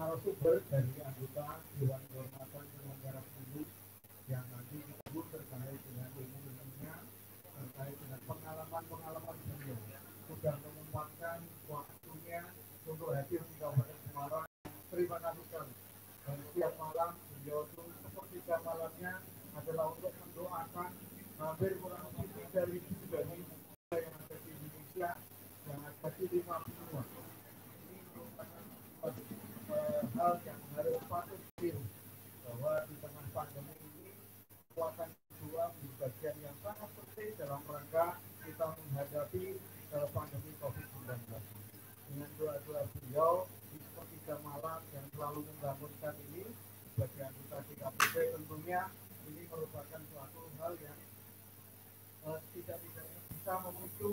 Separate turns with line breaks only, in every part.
narasumber dari anggota Dewan Kehormatan Penyelenggara Pemilu yang nanti disebut terkait dengan ilmu-ilmunya, terkait dengan pengalaman-pengalaman beliau sudah menyempatkan waktunya untuk hadir di Kabupaten Semarang. Terima kasih sekali. Dan setiap malam beliau itu sepertiga malamnya adalah untuk mendoakan hampir kurang lebih 3.000 dari yang ada di Indonesia, yang ada di 5 benua. Ini merupakan hal yang harus patut ditiru, bahwa di tengah pandemi ini kekuatan kedua menjadi bagian yang sangat penting dalam rangka kita menghadapi pandemi COVID-19. Dengan doa-doa beliau di sepertiga malam yang selalu membangunkan ini bagi anggota DKPP, tentunya ini merupakan suatu hal yang tidak-tidaknya bisa memicu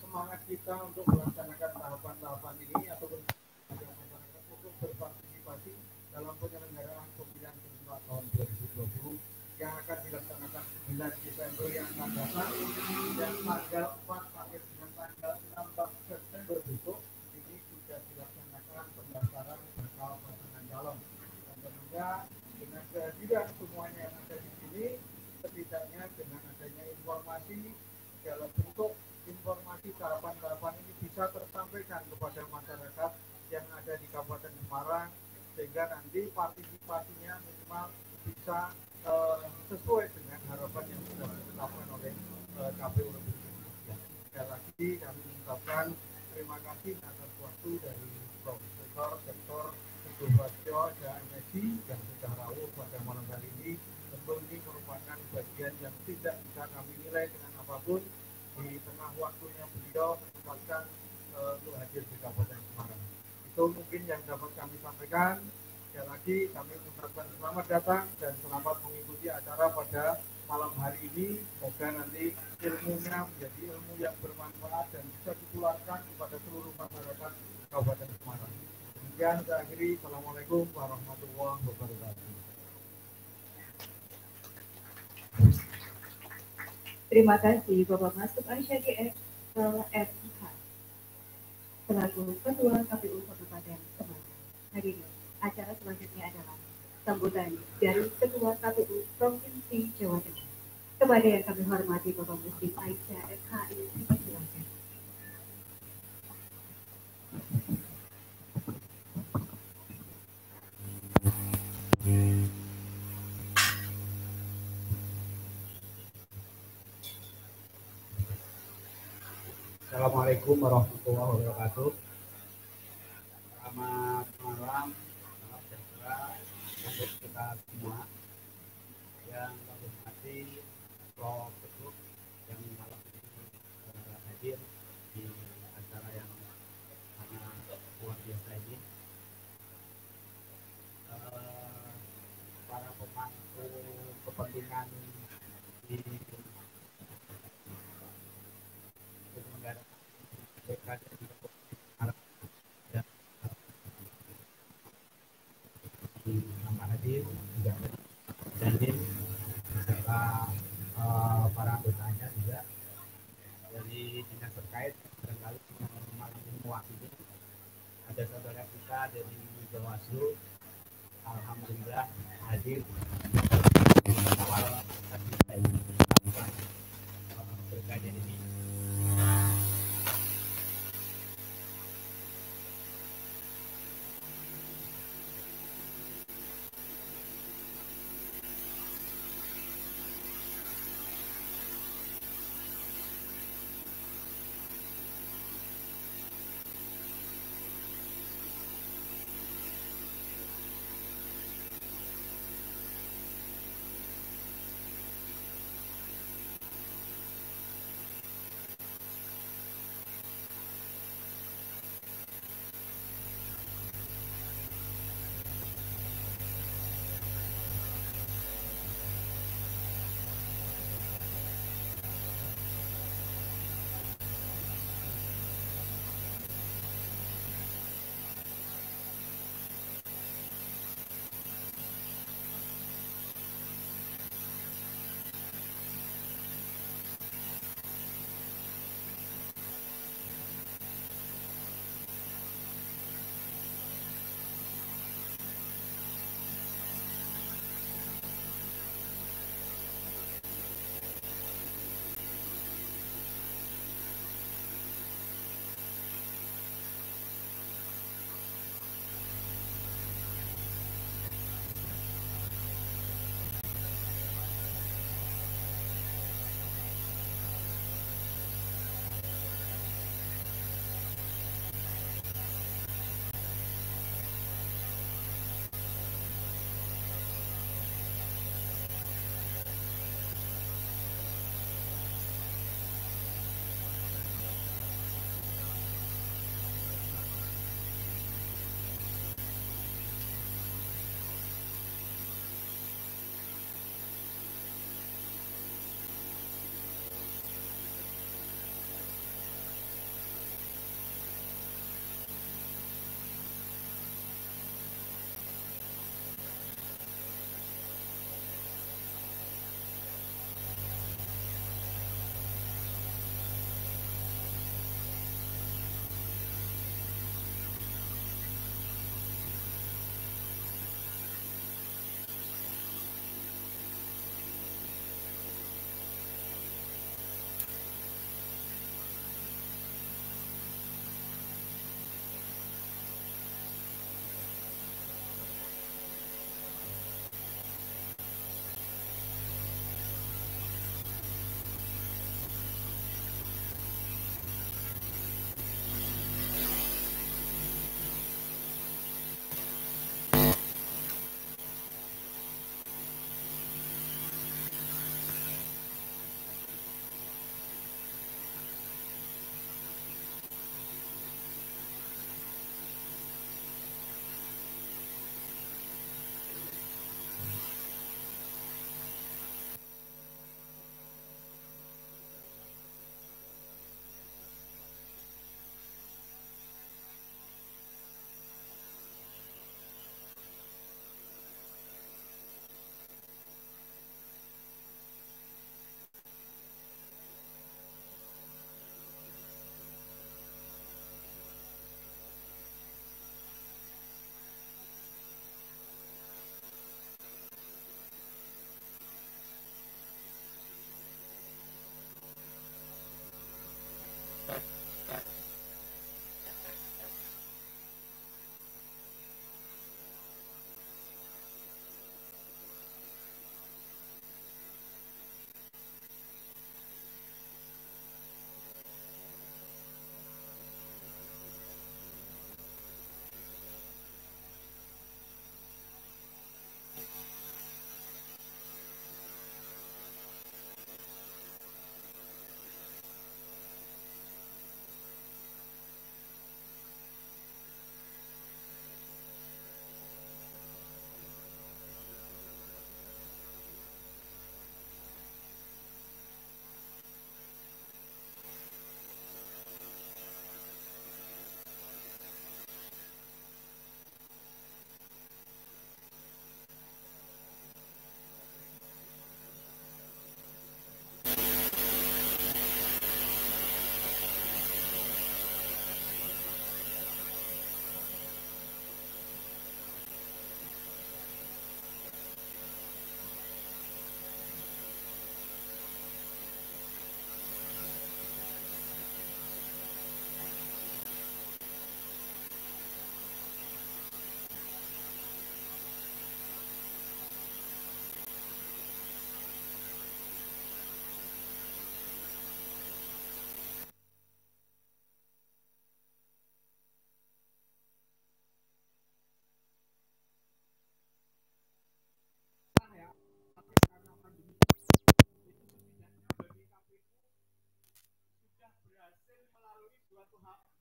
semangat kita untuk melaksanakan tahapan-tahapan ini ataupun masyarakat untuk berpartisipasi dalam penyelenggaraan pemilihan serentak tahun 2020 yang akan dilaksanakan 9 Desember yang akan datang, dan tanggal 4 sampai dengan tanggal 16 September besok ini sudah dilaksanakan pendaftaran bakal pasangan calon. Dan tentunya dengan kehadiran semuanya yang ada di sini, setidaknya dengan adanya informasi, segala bentuk informasi tahapan-tahapan ini bisa tersampaikan kepada masyarakat yang ada di Kabupaten Semarang, sehingga nanti partisipasinya minimal bisa sesuai dengan harapan yang sudah ditetapkan oleh KPU Republik Indonesia. Sekali lagi kami mengucapkan terima kasih atas waktu dari Profesor Dr. Teguh Prasetyo dan MSI yang sudah rawuh pada malam hari ini. Tentu ini merupakan bagian yang tidak bisa kami nilai dengan apapun di tengah waktunya beliau menyempatkan untuk hadir di Kabupaten Semarang. Itu mungkin yang dapat kami sampaikan. Sekali lagi kami mengucapkan selamat datang dan selamat mengikuti acara pada malam hari ini. Semoga nanti ilmunya menjadi ilmu yang bermanfaat dan bisa ditularkan kepada seluruh masyarakat Kabupaten Semarang. Demikian saya akhiri. Assalamualaikum warahmatullahi wabarakatuh.
Terima kasih Bapak Masuk Arsyadi FH selaku Ketua KPU Kabupaten Semarang. Hadirin, acara selanjutnya adalah sambutan dari Ketua KPU Provinsi Jawa Tengah. Kepada yang kami hormati Bapak Muslim Aisyah FHI, silakan.
Assalamualaikum warahmatullahi wabarakatuh. Selamat malam, salam sejahtera untuk kita semua. Yang kami hormati Prof. Teguh yang malam ini hadir di acara yang sangat luar biasa ini. Para pemangku kepentingan di penyelenggara pilkada di nama hadir dan beserta para anggotanya juga dari dinas terkait barangkali malam ini mewakili. Ada saudara kita dari Bawaslu, alhamdulillah hadir awal pilkada ini.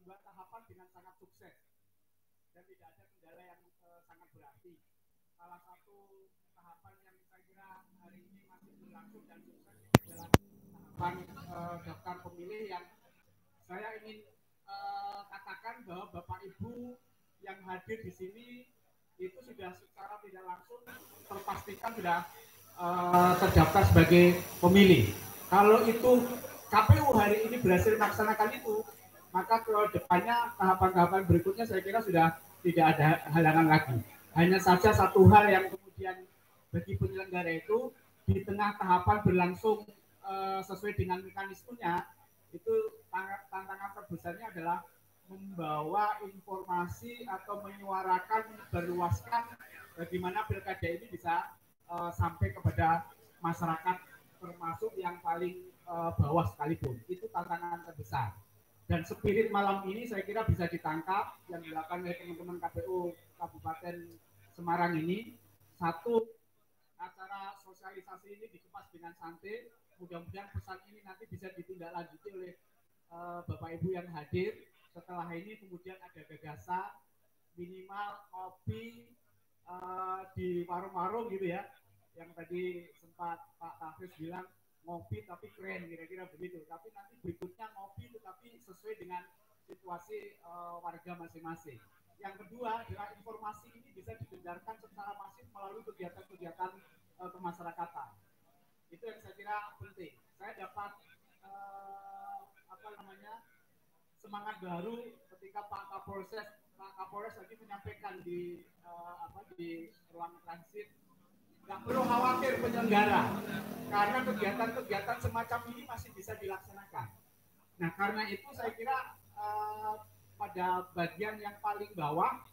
dua tahapan dengan sangat sukses dan tidak ada kendala yang sangat berarti. Salah satu tahapan yang saya kira hari ini masih berlangsung dan sukses adalah tahapan daftar pemilih yang saya ingin katakan bahwa Bapak Ibu yang hadir di sini itu sudah secara tidak langsung terpastikan sudah terdaftar sebagai pemilih. Kalau itu KPU hari ini berhasil melaksanakan itu, maka ke depannya tahapan-tahapan berikutnya saya kira sudah tidak ada halangan lagi. Hanya saja satu hal yang kemudian bagi penyelenggara itu di tengah tahapan berlangsung sesuai dengan mekanismenya, itu tantangan terbesarnya adalah membawa informasi atau menyuarakan, berluaskan bagaimana pilkada ini bisa sampai kepada masyarakat termasuk yang paling bawah sekalipun. Itu tantangan terbesar. Dan spirit malam ini saya kira bisa ditangkap yang dilakukan oleh teman-teman KPU Kabupaten Semarang ini. Satu, acara sosialisasi ini dikemas dengan santai. Mudah-mudahan pesan ini nanti bisa ditindaklanjuti oleh Bapak Ibu yang hadir. Setelah ini kemudian ada gagasan minimal kopi di warung-warung gitu ya. Yang tadi sempat Pak Tafis bilang ngopi tapi keren, kira-kira begitu. Tapi nanti berikutnya ngopi tetapi sesuai dengan situasi warga masing-masing. Yang kedua adalah informasi ini bisa didengarkan secara masif melalui kegiatan-kegiatan kemasyarakatan. Itu yang saya kira penting. Saya dapat semangat baru ketika Pak Kapolres lagi menyampaikan di ruang transit. Nggak perlu khawatir penyelenggara, karena kegiatan-kegiatan semacam ini masih bisa dilaksanakan. Nah, karena itu saya kira pada bagian yang paling bawah,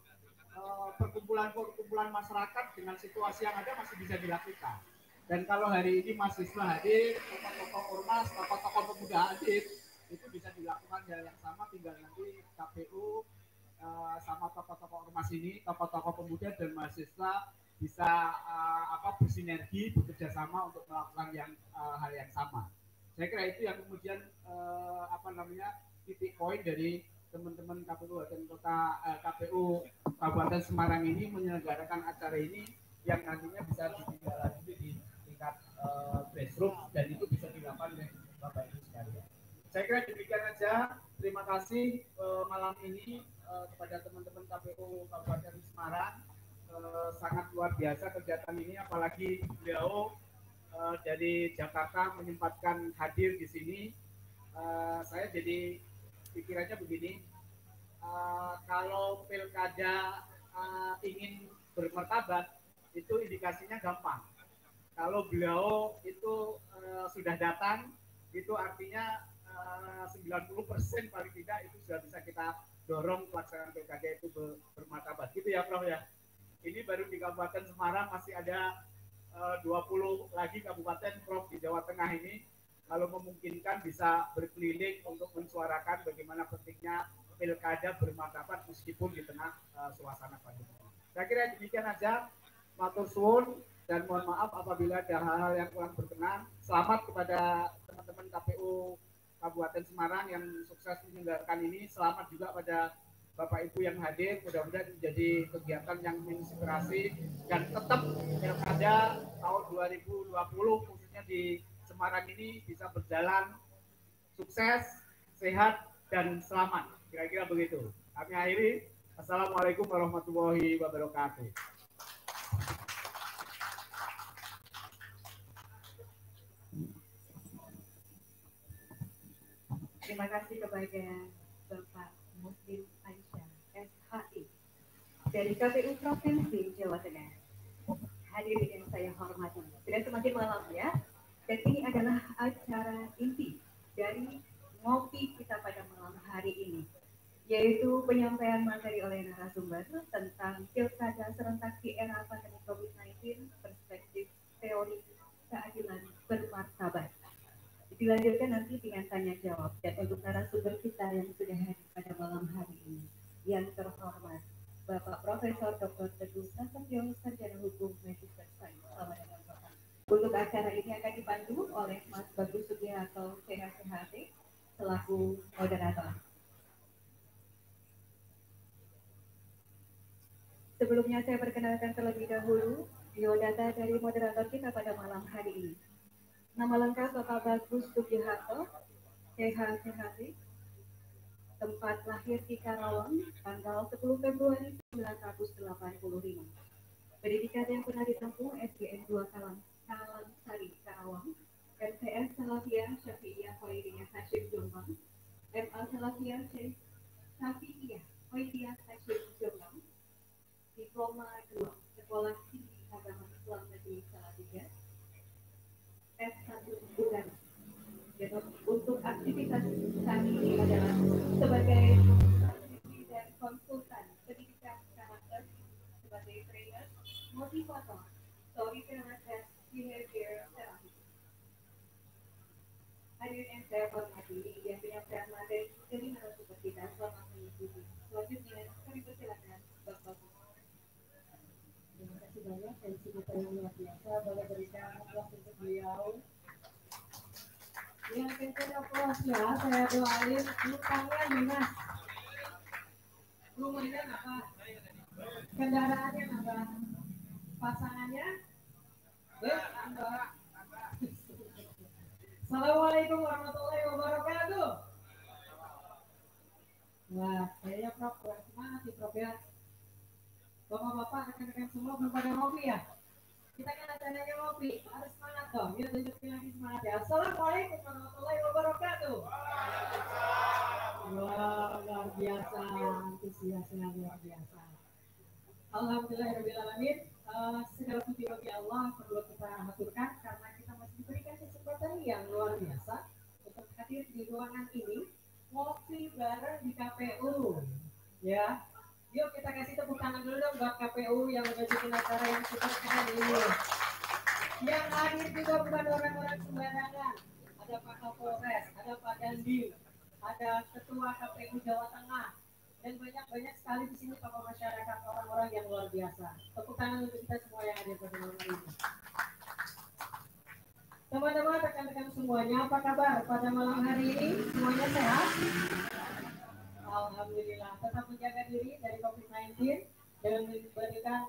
perkumpulan-perkumpulan masyarakat dengan situasi yang ada masih bisa dilakukan. Dan kalau hari ini mahasiswa hadir, tokoh-tokoh ormas, tokoh-tokoh pemuda hadir, itu bisa dilakukan hal yang sama, tinggal nanti KPU sama tokoh-tokoh ormas ini, tokoh-tokoh pemuda dan mahasiswa bisa bersinergi, bekerja sama untuk melakukan hal yang sama. Saya kira itu yang kemudian titik poin dari teman-teman KPU KPU Kabupaten Semarang ini menyelenggarakan acara ini yang nantinya bisa ditindaklanjuti di tingkat grassroots dan itu bisa dilakukan oleh Bapak Ibu sekalian. Saya kira demikian aja. Terima kasih malam ini kepada teman-teman KPU Kabupaten Semarang. Sangat luar biasa kegiatan ini, apalagi beliau dari Jakarta menyempatkan hadir di sini. Saya jadi pikirannya begini, kalau pilkada ingin bermartabat itu indikasinya gampang. Kalau beliau itu sudah datang, itu artinya 90% paling tidak itu sudah bisa kita dorong pelaksanaan pilkada itu bermartabat. Gitu ya Prof ya. Ini baru di Kabupaten Semarang, masih ada 20 lagi kabupaten Prof di Jawa Tengah ini. Kalau memungkinkan bisa berkeliling untuk mensuarakan bagaimana pentingnya pilkada bermartabat meskipun di tengah suasana pandemi. Saya kira demikian aja. Matur suwun dan mohon maaf apabila ada hal-hal yang kurang berkenan. Selamat kepada teman-teman KPU Kabupaten Semarang yang sukses menyelenggarakan ini. Selamat juga pada Bapak Ibu yang hadir, mudah-mudahan menjadi kegiatan yang menginspirasi dan tetap pilkada tahun 2020 khususnya di Semarang ini bisa berjalan sukses, sehat, dan selamat. Kira-kira begitu. Kami akhiri. Assalamualaikum warahmatullahi wabarakatuh.
Terima kasih kepada Bapak Muslim Aisyah, SHI, dari KPU Provinsi Jawa Tengah. Hadirin yang saya hormati, sudah semakin malam ya, dan ini adalah acara inti dari ngopi kita pada malam hari ini, yaitu penyampaian materi oleh narasumber tentang pilkada serentak di era pandemi COVID-19, perspektif teori keadilan bermartabat. Dilanjutkan nanti dengan tanya jawab, dan untuk narasumber kita yang sudah hadir pada malam hari ini, yang terhormat Bapak Profesor Dr. Teguh Prasetyo, Sarjana Hukum Magister Sains. Selamat datang Bapak. Untuk acara ini akan dipandu oleh Mas Bagus Sugiharto, CHCHT, selaku moderator. Sebelumnya saya perkenalkan terlebih dahulu biodata dari moderator kita pada malam hari ini. Nama lengkap Bapak Bagus Sugiharto, SH Sehatri, tempat lahir di Karawang, tanggal 10 Februari 1985. Pendidikan yang pernah ditempuh SDN 2 Kalangsari, Karawang, MTS Salafiyah Syafi'iyah Khairiyah Hashim Jombang, MA Salafiyah Syafi'iyah Khairiyah Hashim Jombang, Diploma 2 Sekolah Tinggi Agama Islam Negeri Salatiga, S1 Bukan. Untuk aktivitas saat ini adalah sebagai peneliti dan konsultan pendidikan karakter, sebagai trainer, motivator, storyteller, dan behavior therapy. Hadirin yang saya hormati, yang penyampaian materi dari narasumber kita selamat mengikuti. Selanjutnya, kami persilakan Bapak.
Terima kasih banyak, MC kita yang luar biasa. Boleh berikan aplaus untuk beliau. Yang kencang aplaus ya, saya doain lukanya lunas. Rumahnya apa? Kendaraannya apa? Pasangannya? Enggak. Assalamualaikum warahmatullahi wabarakatuh. Wah, kayaknya Prof kurang semangat nih Prof ya. Bapak-bapak, rekan-rekan semua belum pada ngopi ya? Kita kan acaranya ngopi, harus semangat dong. Yuk tunjukin lagi semangat ya. Assalamualaikum warahmatullahi wabarakatuh. Wah, luar biasa, antusiasnya luar biasa. Alhamdulillahirrahmanirrahim. Segala puji bagi Allah perlu kita haturkan karena kita masih diberikan kesempatan yang luar biasa untuk hadir di ruangan ini ngopi bareng di KPU. Ya, yuk kita kasih tepuk tangan dulu dong buat KPU yang udah bikin acara yang super keren ini. Yang hadir juga bukan orang-orang sembarangan. Ada Pak Kapolres, ada Pak Dandim, ada Ketua KPU Jawa Tengah, dan banyak sekali di sini tokoh masyarakat, orang-orang yang luar biasa. Tepuk tangan untuk kita semua yang hadir pada malam ini. Teman-teman, rekan-rekan semuanya, apa kabar pada malam hari ini? Semuanya sehat? Alhamdulillah, tetap menjaga diri dari COVID-19 dan memberikan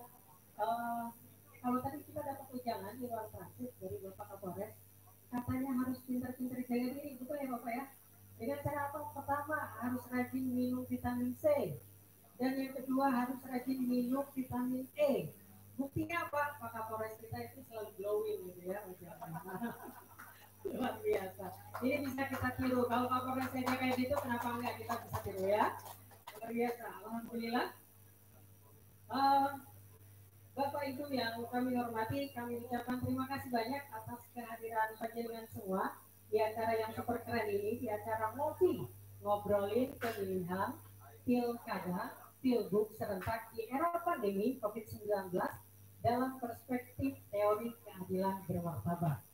kalau tadi kita dapat ujangan di ruang transit dari Bapak Kapolres, katanya harus pintar-pintar jaga diri, betul ya Bapak ya? Dengan cara apa? Pertama, harus rajin minum vitamin C, dan yang kedua harus rajin minum vitamin E. Buktinya apa? Pak Kapolres kita itu selalu glowing gitu ya, luar biasa. Ini bisa kita tiru. Kalau Kapolres saya kayak gitu, kenapa enggak kita bisa tiru ya? Luar biasa. Alhamdulillah. Bapak Ibu yang kami hormati, kami ucapkan terima kasih banyak atas kehadiran panjenengan semua di acara yang super keren ini, di acara ngobrolin pemilihan pilkada, pilgub serentak di era pandemi COVID-19 dalam perspektif teori keadilan bermartabat.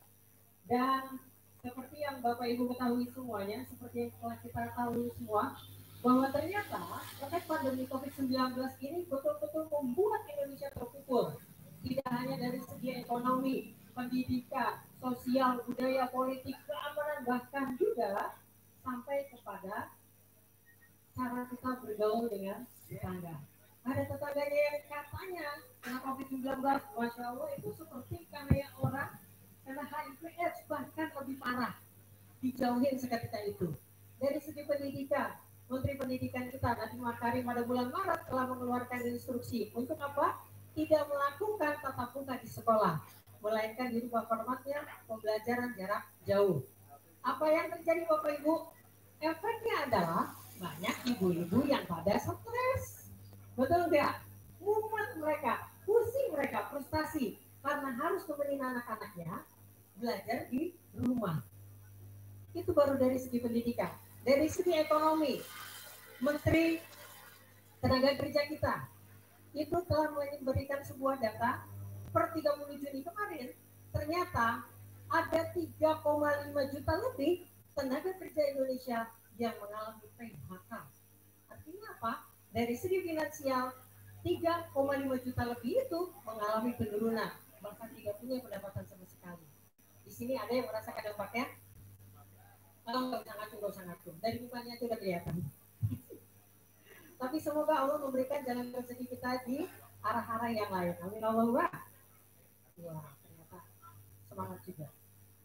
Dan seperti yang Bapak Ibu ketahui semuanya, seperti yang telah kita ketahui semua, bahwa ternyata terkait pandemi COVID-19 ini betul-betul membuat Indonesia terpukul. Tidak hanya dari segi ekonomi, pendidikan, sosial, budaya, politik, keamanan, bahkan juga sampai kepada cara kita bergaul dengan tetangga. Ada tetangganya yang katanya kena COVID-19, Masya Allah itu seperti karena orang kena HIV/AIDS, bahkan lebih parah. Dijauhin seketika itu. Dari segi pendidikan, Menteri Pendidikan kita Nadiem Makarim pada bulan Maret telah mengeluarkan instruksi untuk apa? Tidak melakukan tatap muka di sekolah, melainkan di rumah formatnya pembelajaran jarak jauh. Apa yang terjadi Bapak Ibu? Efeknya adalah banyak ibu-ibu yang pada stres. Betul nggak? Mumet mereka, pusing mereka, frustasi karena harus nemenin anak-anaknya belajar di rumah. Itu baru dari segi pendidikan. Dari segi ekonomi, Menteri Tenaga Kerja kita itu telah memberikan sebuah data per 30 Juni kemarin, ternyata ada 3,5 juta lebih tenaga kerja Indonesia yang mengalami PHK. Artinya apa? Dari segi finansial, 3,5 juta lebih itu mengalami penurunan, bahkan tidak punya pendapatan sama sekali. Di sini ada yang merasakan dampaknya? Nggak usah ngaku. Dari mukanya itu udah kelihatan. Tapi semoga Allah memberikan jalan rezeki kita di arah-arah yang lain. Amin Allahumma. Wah, ternyata semangat juga.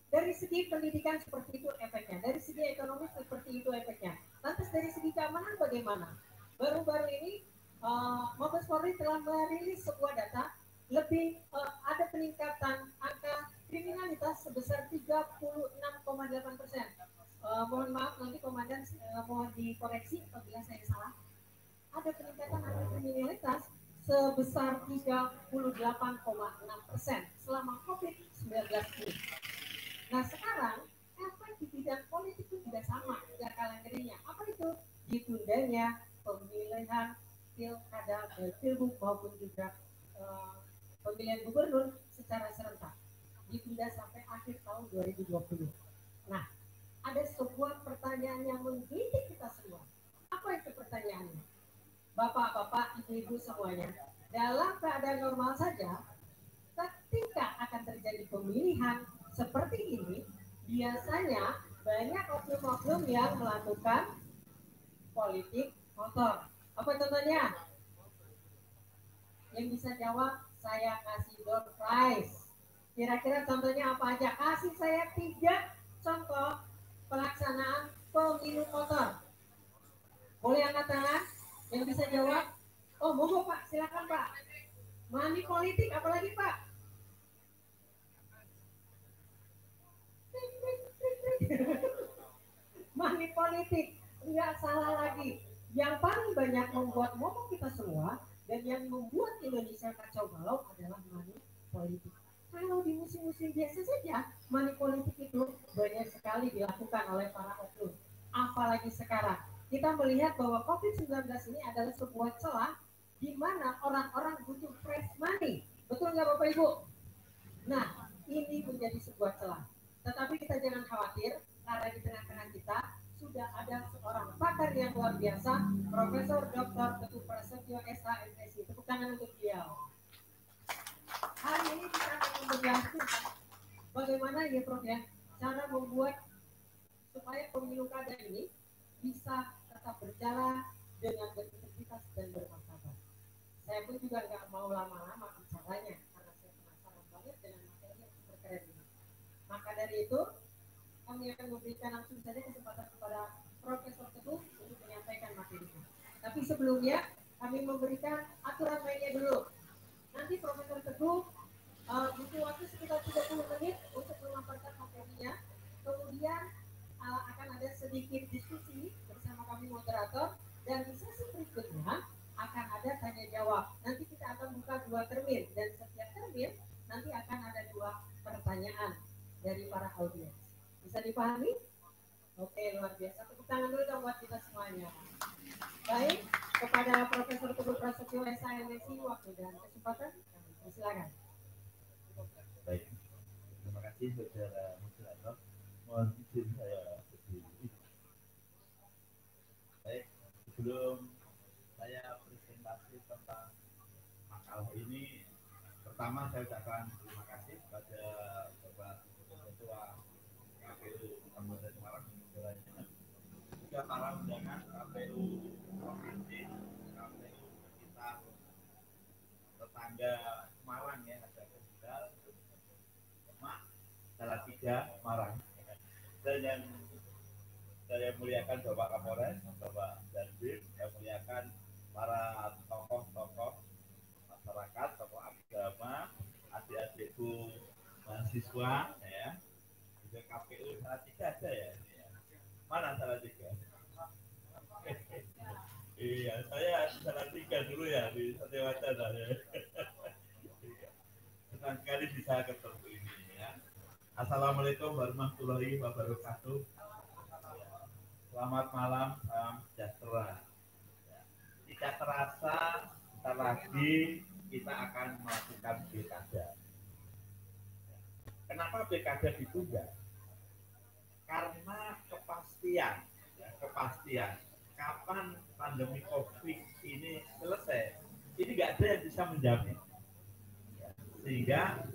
Dari segi pendidikan seperti itu efeknya, dari segi ekonomi seperti itu efeknya. Lantas dari segi keamanan bagaimana? Baru-baru ini Mabes Polri telah merilis sebuah data ada peningkatan angka kriminalitas sebesar 36,8%. Mohon maaf nanti komandan mohon dikoreksi apabila saya salah. Ada peningkatan angka kriminalitas sebesar 38,6% selama COVID-19 ini. Nah sekarang efek di bidang politik itu juga sama, tidak kalah ngerinya. Apa itu? Ditundanya pemilihan pilkada, pilgub maupun juga pemilihan gubernur secara serentak. Ditunda sampai akhir tahun 2020. Nah, ada sebuah pertanyaan yang menggelitik kita semua. Apa itu pertanyaannya? Bapak-bapak, ibu-ibu semuanya, dalam keadaan normal saja, ketika akan terjadi pemilihan seperti ini, biasanya banyak oknum-oknum yang melakukan politik kotor. Apa contohnya? Yang bisa jawab, saya kasih door prize. Kira-kira contohnya apa aja? Kasih saya 3 contoh pelaksanaan pemilu kotor. Boleh angkat tangan? Yang bisa jawab? Oh, monggo Pak, silakan Pak. Money politik, apalagi Pak? Money politik, nggak salah lagi. Yang paling banyak membuat momok kita semua dan yang membuat Indonesia kacau balau adalah money politik. Kalau di musim-musim biasa saja, money politik itu banyak sekali dilakukan oleh para oknum. Apalagi sekarang, kita melihat bahwa COVID-19 ini adalah sebuah celah di mana orang-orang butuh fresh money. Betul nggak Bapak Ibu? Nah, ini menjadi sebuah celah. Tetapi kita jangan khawatir, karena di tengah-tengah kita sudah ada seorang pakar yang luar biasa, Profesor Dr. Teguh Prasetyo SHMSI. Tepuk tangan untuk beliau. Hari ini kita akan membahas bagaimana ya Prof ya, cara membuat supaya pemilu kada ini bisa tetap berjalan dengan berintegritas dan bermartabat. Saya pun juga nggak mau lama-lama bicaranya karena saya penasaran banget dengan materi yang super keren ini. Maka dari itu kami akan memberikan langsung saja kesempatan kepada Profesor Teguh untuk menyampaikan materinya. Tapi sebelumnya kami memberikan aturan mainnya dulu. Nanti Profesor Teguh butuh waktu sekitar 30 menit untuk memaparkan materinya. Kemudian akan ada sedikit diskusi bersama kami moderator dan di sesi berikutnya akan ada tanya jawab. Nanti kita akan buka 2 termin dan setiap termin nanti akan ada 2 pertanyaan dari para audiens. Bisa dipahami? Oke, luar biasa. Tepuk tangan dulu dong buat kita semuanya. Baik, kepada Profesor Teguh Prasetyo SHMSI waktu dan kesempatan kami silakan.
Baik, terima kasih saudara moderator. Mohon izin saya berdiri. Baik, sebelum saya presentasi tentang makalah ini, pertama saya ucapkan terima kasih kepada Bapak Ketua KPU Kabupaten Semarang juga para undangan KPU Provinsi, KPU kita tetangga Semarang ya, ada Kendal, Salatiga, Semarang. Dan yang saya muliakan Bapak Kapolres, Bapak Dandim, saya muliakan para tokoh-tokoh masyarakat, tokoh agama, adik-adikku mahasiswa, ya, juga KPU Salatiga ada ya. Mana Salatiga? Iya, saya Salatiga dulu ya di Satewacana ya. Senang sekali bisa ketemu ini ya. Assalamualaikum warahmatullahi wabarakatuh. Selamat malam, salam sejahtera. Tidak terasa, sebentar lagi kita akan melakukan pilkada. Kenapa pilkada ditunda? Karena kepastian, ya, kepastian kapan pandemi COVID ini selesai, ini nggak ada yang bisa menjamin. Sehingga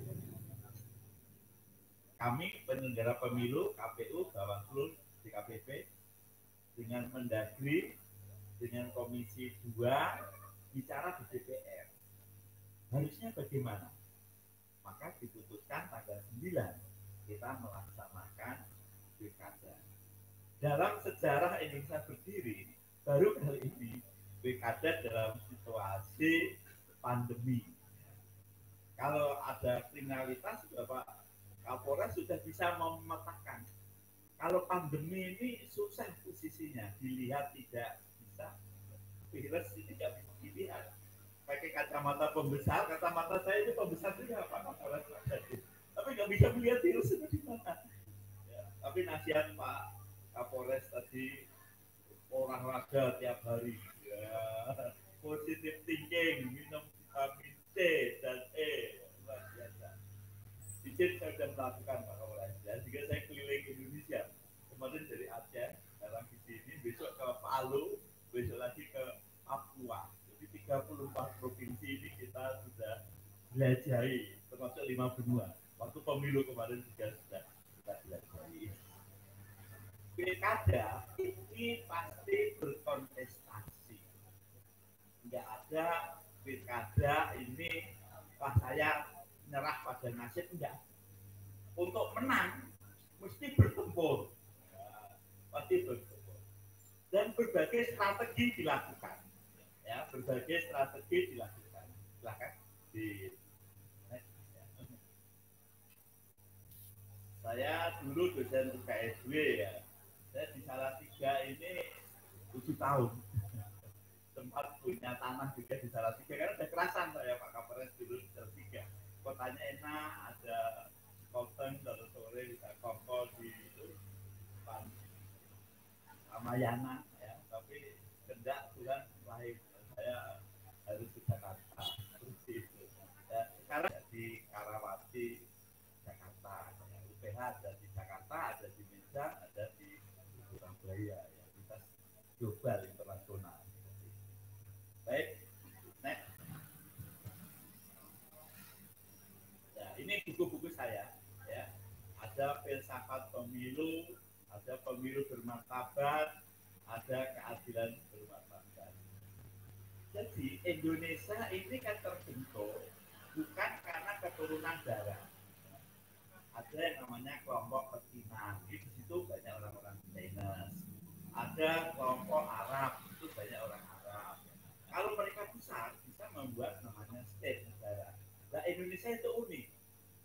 kami penyelenggara pemilu, KPU, Bawaslu, DKPP, dengan Mendagri, dengan Komisi 2, bicara di DPR. Harusnya bagaimana? Maka diputuskan tanggal 9 kita melaksanakan pilkada. Dalam sejarah Indonesia berdiri, baru kali ini pilkada dalam situasi pandemi. Kalau ada kriminalitas, Bapak Kapolres sudah bisa memetakan. Kalau pandemi ini susah posisinya, dilihat tidak bisa. Virus ini nggak bisa dilihat. Pakai kacamata pembesar, kacamata saya itu pembesar juga Pak Kapolres. Tapi nggak bisa melihat virus itu di mana. Ya, tapi nasihat Pak Kapolres tadi olahraga tiap hari, ya, positive thinking, minum vitamin C dan E, luar biasa. Izin saya sudah melakukan Pak Kapolres. Ya, jika saya keliling Indonesia, kemarin dari Aceh, sekarang di sini, besok ke Palu, besok lagi ke Papua. Jadi 34 provinsi ini kita sudah belajahi, termasuk 5 benua. Waktu pemilu kemarin juga sudah kita belajahi. Pilkada ini pasti berkontestasi. Nggak ada pilkada ini wah saya nyerah pada nasib, enggak. Untuk menang mesti bertempur, ya, pasti bertempur. Dan berbagai strategi dilakukan. Ya, berbagai strategi dilakukan. Silakan di next, ya. Saya dulu dosen UKSW ya. Saya di Salatiga ini 7 tahun. Sempat punya tanah juga di Salatiga karena udah kerasan saya Pak Kapolres dulu di Salatiga. Kotanya enak, ada konten kalau sore bisa kongkol di itu Ramayana ya. Tapi kendak Tuhan lain, saya harus ke Jakarta seperti itu. Ya, sekarang di Karawati Jakarta, ya, UPH ada di Jakarta, ada di Medan, ada di Surabaya, ya, kita global internasional. Baik, next. Ya, ini buku-buku saya, ya. Ada filsafat pemilu, ada pemilu bermartabat, ada keadilan bermartabat. Jadi Indonesia ini kan terbentuk bukan karena keturunan darah. Ada yang namanya kelompok Petinan, di situ banyak orang-orang Chinese. Ada kelompok Arab, itu banyak orang Arab. Kalau mereka besar bisa membuat namanya state negara. Nah Indonesia itu unik.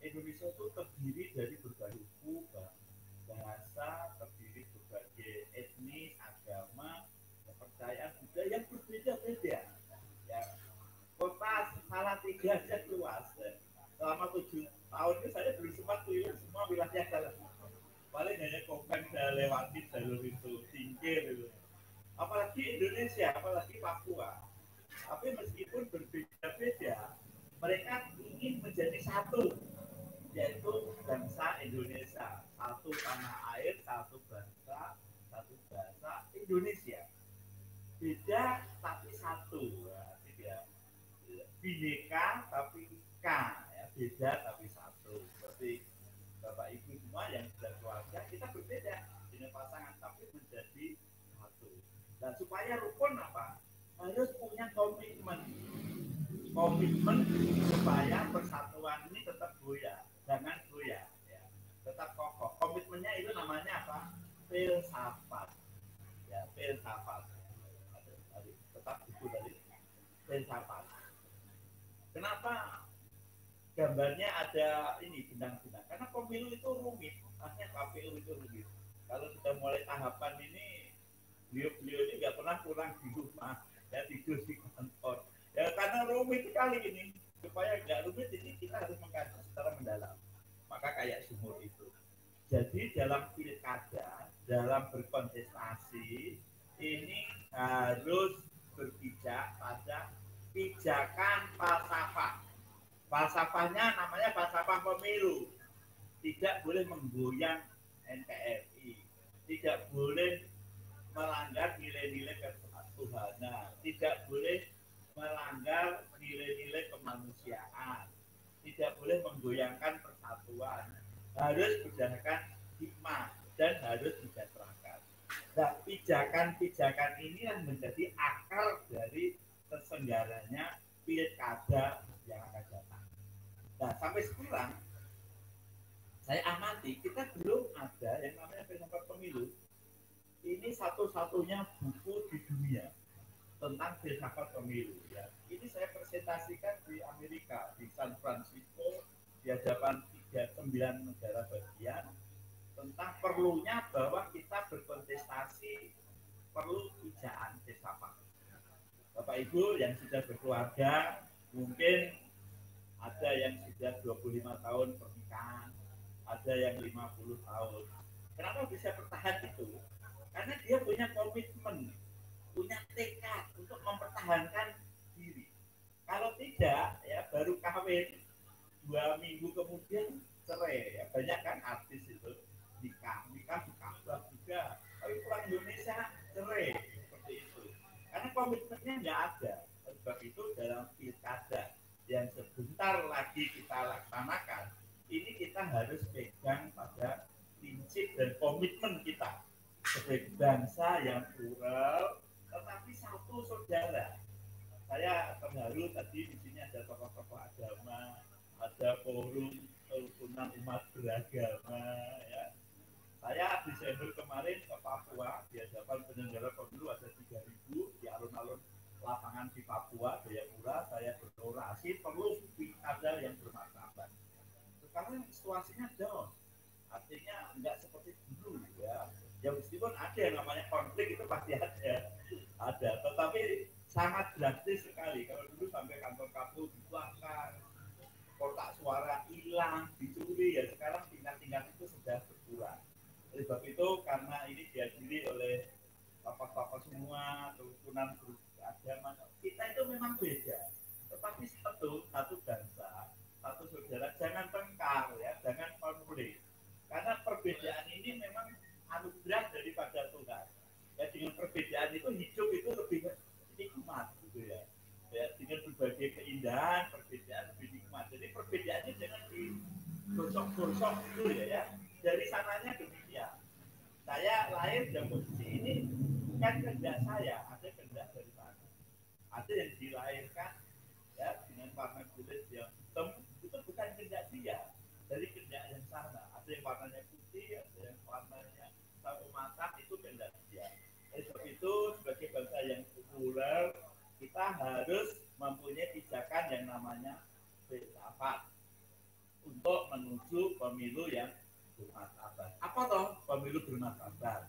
Indonesia itu terdiri dari berbagai suku, bahasa, terdiri berbagai etnis, agama, kepercayaan budaya yang berbeda-beda. Ya, kota Salatiga saja luas. Ya. Selama 7 tahun ini saya belum sempat keliling semua wilayah dalam. Paling hanya Kopeng saya lewati jalur itu, Singkir itu. Apalagi Indonesia, apalagi Papua. Tapi meskipun berbeda-beda, mereka ingin menjadi satu, yaitu bangsa Indonesia. Satu tanah air, satu bangsa, satu bahasa Indonesia. Beda tapi satu. Ya, bineka tapi ika, ya, beda tapi satu. Seperti Bapak Ibu semua yang sudah keluarga, kita berbeda dengan pasangan tapi menjadi satu. Dan supaya rukun apa? Harus punya komitmen supaya persatuan ini tetap goyah, jangan goyah, ya. Tetap kokoh. Komitmennya itu namanya apa? Filsafat, ya, filsafat. Tetap itu dari filsafat. Kenapa gambarnya ada ini bintang-bintang? Karena pemilu itu rumit, artinya KPU itu rumit. Kalau sudah mulai tahapan ini, beliau-beliau ini nggak pernah pulang di rumah, ya tidur di kantor. Ya karena rumit sekali ini. Supaya nggak rumit ini kita harus mengkaji secara mendalam. Maka kayak sumur itu. Jadi dalam pilkada, dalam berkontestasi, ini harus berpijak pada pijakan falsafah. Falsafahnya namanya falsafah pemilu. Tidak boleh menggoyang NKRI. Tidak boleh melanggar nilai-nilai ketuhanan. Tidak boleh melanggar nilai-nilai kemanusiaan. Tidak boleh menggoyangkan persatuan. Harus berdasarkan hikmah dan harus disejahterakan. Nah, pijakan-pijakan ini yang menjadi akar dari terselenggaranya pilkada yang akan cermati, kita belum ada yang namanya filsafat pemilu. Ini satu-satunya buku di dunia tentang filsafat pemilu. Ya. Ini saya presentasikan di Amerika, di San Francisco, di hadapan 39 negara bagian, tentang perlunya bahwa kita berkontestasi perlu pijakan filsafat. Bapak Ibu yang sudah berkeluarga, mungkin ada yang sudah 25 tahun pernikahan, ada yang 50 tahun. Kenapa bisa bertahan itu? Karena dia punya komitmen, punya tekad untuk mempertahankan diri. Kalau tidak, ya baru kawin 2 minggu kemudian cerai. Ya, banyak kan artis itu nikah di Kaabah juga, tapi pulang Indonesia cerai seperti itu. Karena komitmennya nggak ada. Sebab itu dalam pilkada yang sebentar lagi kita laksanakan, ini kita harus pegang pada prinsip dan komitmen kita sebagai bangsa yang plural, tetapi satu saudara. Saya terharu tadi di sini ada tokoh-tokoh agama, ada forum kerukunan umat beragama. Ya. Saya Desember kemarin ke Papua, di hadapan penyelenggara pemilu ada 3.000 di alun-alun lapangan di Papua, Jayapura. Saya berorasi perlu pilkada yang bermartabat. Sekarang situasinya down, artinya nggak seperti dulu ya. Ya meskipun ada yang namanya konflik itu pasti ada, tetapi sangat drastis sekali. Kalau dulu sampai kantor KPU dibakar, kotak suara hilang, dicuri, ya sekarang tingkat-tingkat itu sudah berkurang. Oleh sebab itu karena ini dihadiri oleh bapak-bapak semua, kerukunan agama, kita itu memang beda. Tetapi satu bangsa, satu saudara, jangan tengkar ya, jangan konflik. Karena perbedaan ini memang anugerah daripada Tuhan. Ya dengan perbedaan itu hidup itu lebih nikmat gitu ya. Ya dengan berbagai keindahan, perbedaan lebih nikmat. Jadi perbedaannya jangan digosok-gosok gitu ya. Dari sananya demikian. Saya lahir dalam posisi ini kan kehendak saya, ada kehendak dari sana. Ada yang dilahirkan ya dengan warna kulit yang hitam, itu bukan kehendak dia, dari kehendak yang sana. Ada yang warnanya putih, ada yang warnanya sawo matang, itu kehendak dia. Oleh sebab itu sebagai bangsa yang plural, kita harus mempunyai pijakan yang namanya filsafat untuk menuju pemilu yang bermartabat. Apa toh pemilu bermartabat?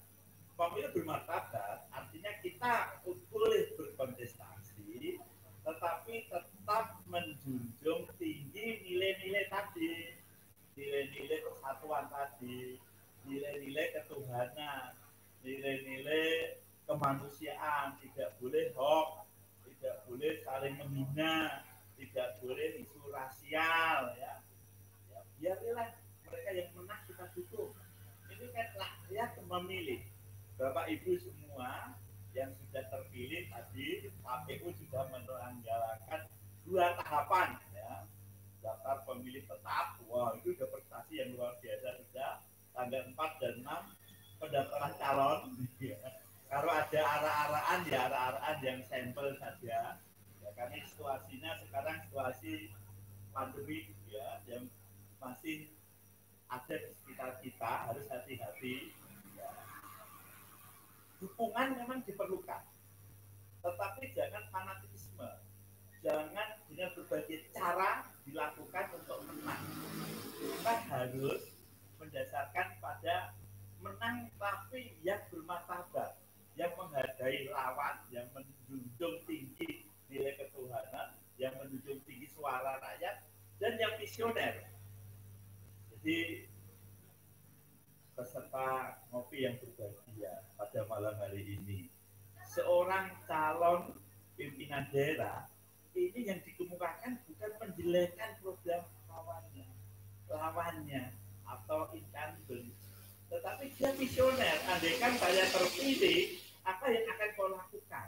Pemilu bermartabat artinya kita boleh berkontestasi, tetapi tetap menjunjung tinggi nilai-nilai tadi, nilai-nilai persatuan tadi, nilai-nilai ketuhanan, nilai-nilai kemanusiaan, tidak boleh hoax, tidak boleh saling menghina, tidak boleh isu rasial, ya biarlah mereka yang menang kita dukung. Ini kan rakyat memilih. Bapak Ibu semua yang sudah terpilih tadi, KPU sudah menyelenggarakan 2 tahapan ya. Daftar pemilih tetap, wah itu sudah prestasi yang luar biasa sudah. Tanggal 4 dan 6 pendaftaran calon. Ya. Kalau ada arah-arahan ya arah-arahan yang sampel saja. Ya, karena situasinya sekarang situasi pandemi ya, yang masih ada di sekitar kita, harus hati-hati. Ya. Dukungan memang diperlukan, tetapi jangan fanatisme, jangan dengan berbagai cara dilakukan untuk menang. Kita harus mendasarkan pada menang tapi yang bermartabat, yang menghargai lawan, yang menjunjung tinggi nilai ketuhanan, yang menjunjung tinggi suara rakyat, dan yang visioner. Jadi peserta ngopi yang berbahagia pada malam hari ini, seorang calon pimpinan daerah ini yang dikemukakan bukan menjelekkan program lawannya atau incumbent, tetapi dia visioner. Andaikan saya terpilih, apa yang akan kau lakukan?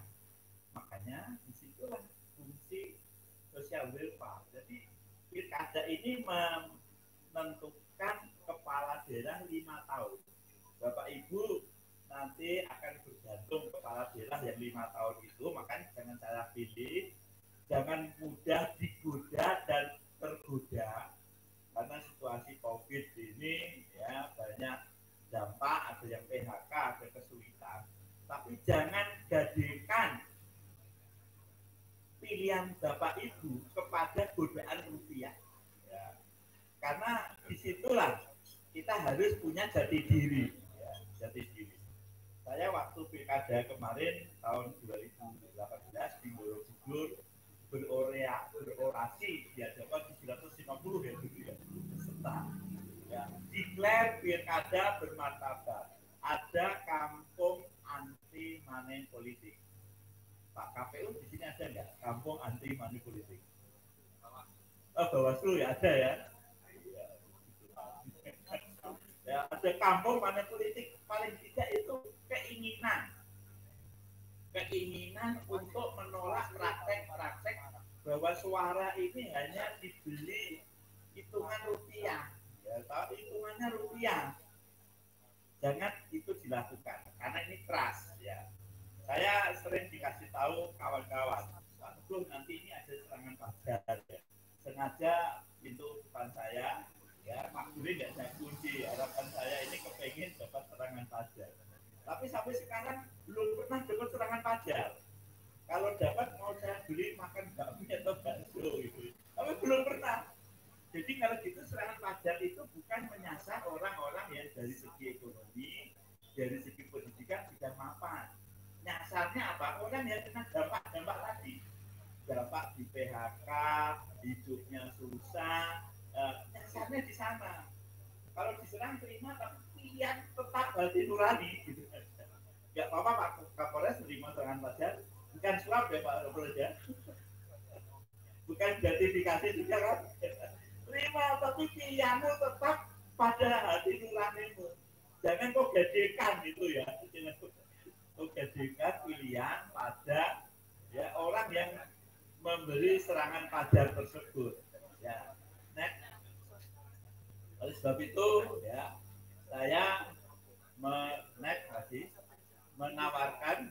Makanya disitulah fungsi social welfare. Jadi pilkada ini menentukan kepala daerah 5 tahun. Bapak Ibu nanti akan bergantung kepala daerah yang 5 tahun itu, makanya jangan salah pilih, jangan mudah digoda dan tergoda, karena situasi COVID ini ya karena disitulah kita harus punya jati diri, ya, jati diri. Saya waktu pilkada kemarin tahun 2018 di Borobudur berorasi di hadapan 750 ya dulu ya peserta. Ya, declare pilkada bermartabat. Ada kampung anti money politik. Pak KPU di sini ada nggak kampung anti money politik? Oh, Bawaslu ya ada ya. Ya, ada kampung money politik, paling tidak itu keinginan untuk menolak praktek-praktek bahwa suara ini hanya dibeli hitungan rupiah, ya, tapi hitungannya rupiah. Jangan itu dilakukan karena ini trust, ya. Saya sering dikasih tahu kawan-kawan, waduh nanti ini ada serangan pajar, ya. Sengaja pintu depan saya, ya, Pak Guri nggak saya kunci. Harapan saya ini kepengen dapat serangan pajar. Tapi sampai sekarang belum pernah dapat serangan pajar. Kalau dapat mau saya beli makan bakmi atau bakso gitu. Tapi belum pernah. Jadi kalau gitu serangan pajar itu bukan menyasar orang-orang yang dari segi ekonomi, dari segi pendidikan tidak mapan. Nyasarnya apa? Orang yang kena dampak tadi. Dampak di PHK, hidupnya susah, nyasarnya di sana. Kalau diserang terima, tapi pilihan tetap hati nurani. Gitu. Ya apa-apa Pak Kapolres menerima serangan pajar, bukan suap ya Pak Kapolres ya. Bukan gratifikasi juga kan. Terima, tapi pilihanmu tetap pada hati nuranimu. Jangan kau gadekan gitu ya. Jangan kau gadekan pilihan pada ya orang yang memberi serangan pajar tersebut. Ya, next. Oleh sebab itu, ya, saya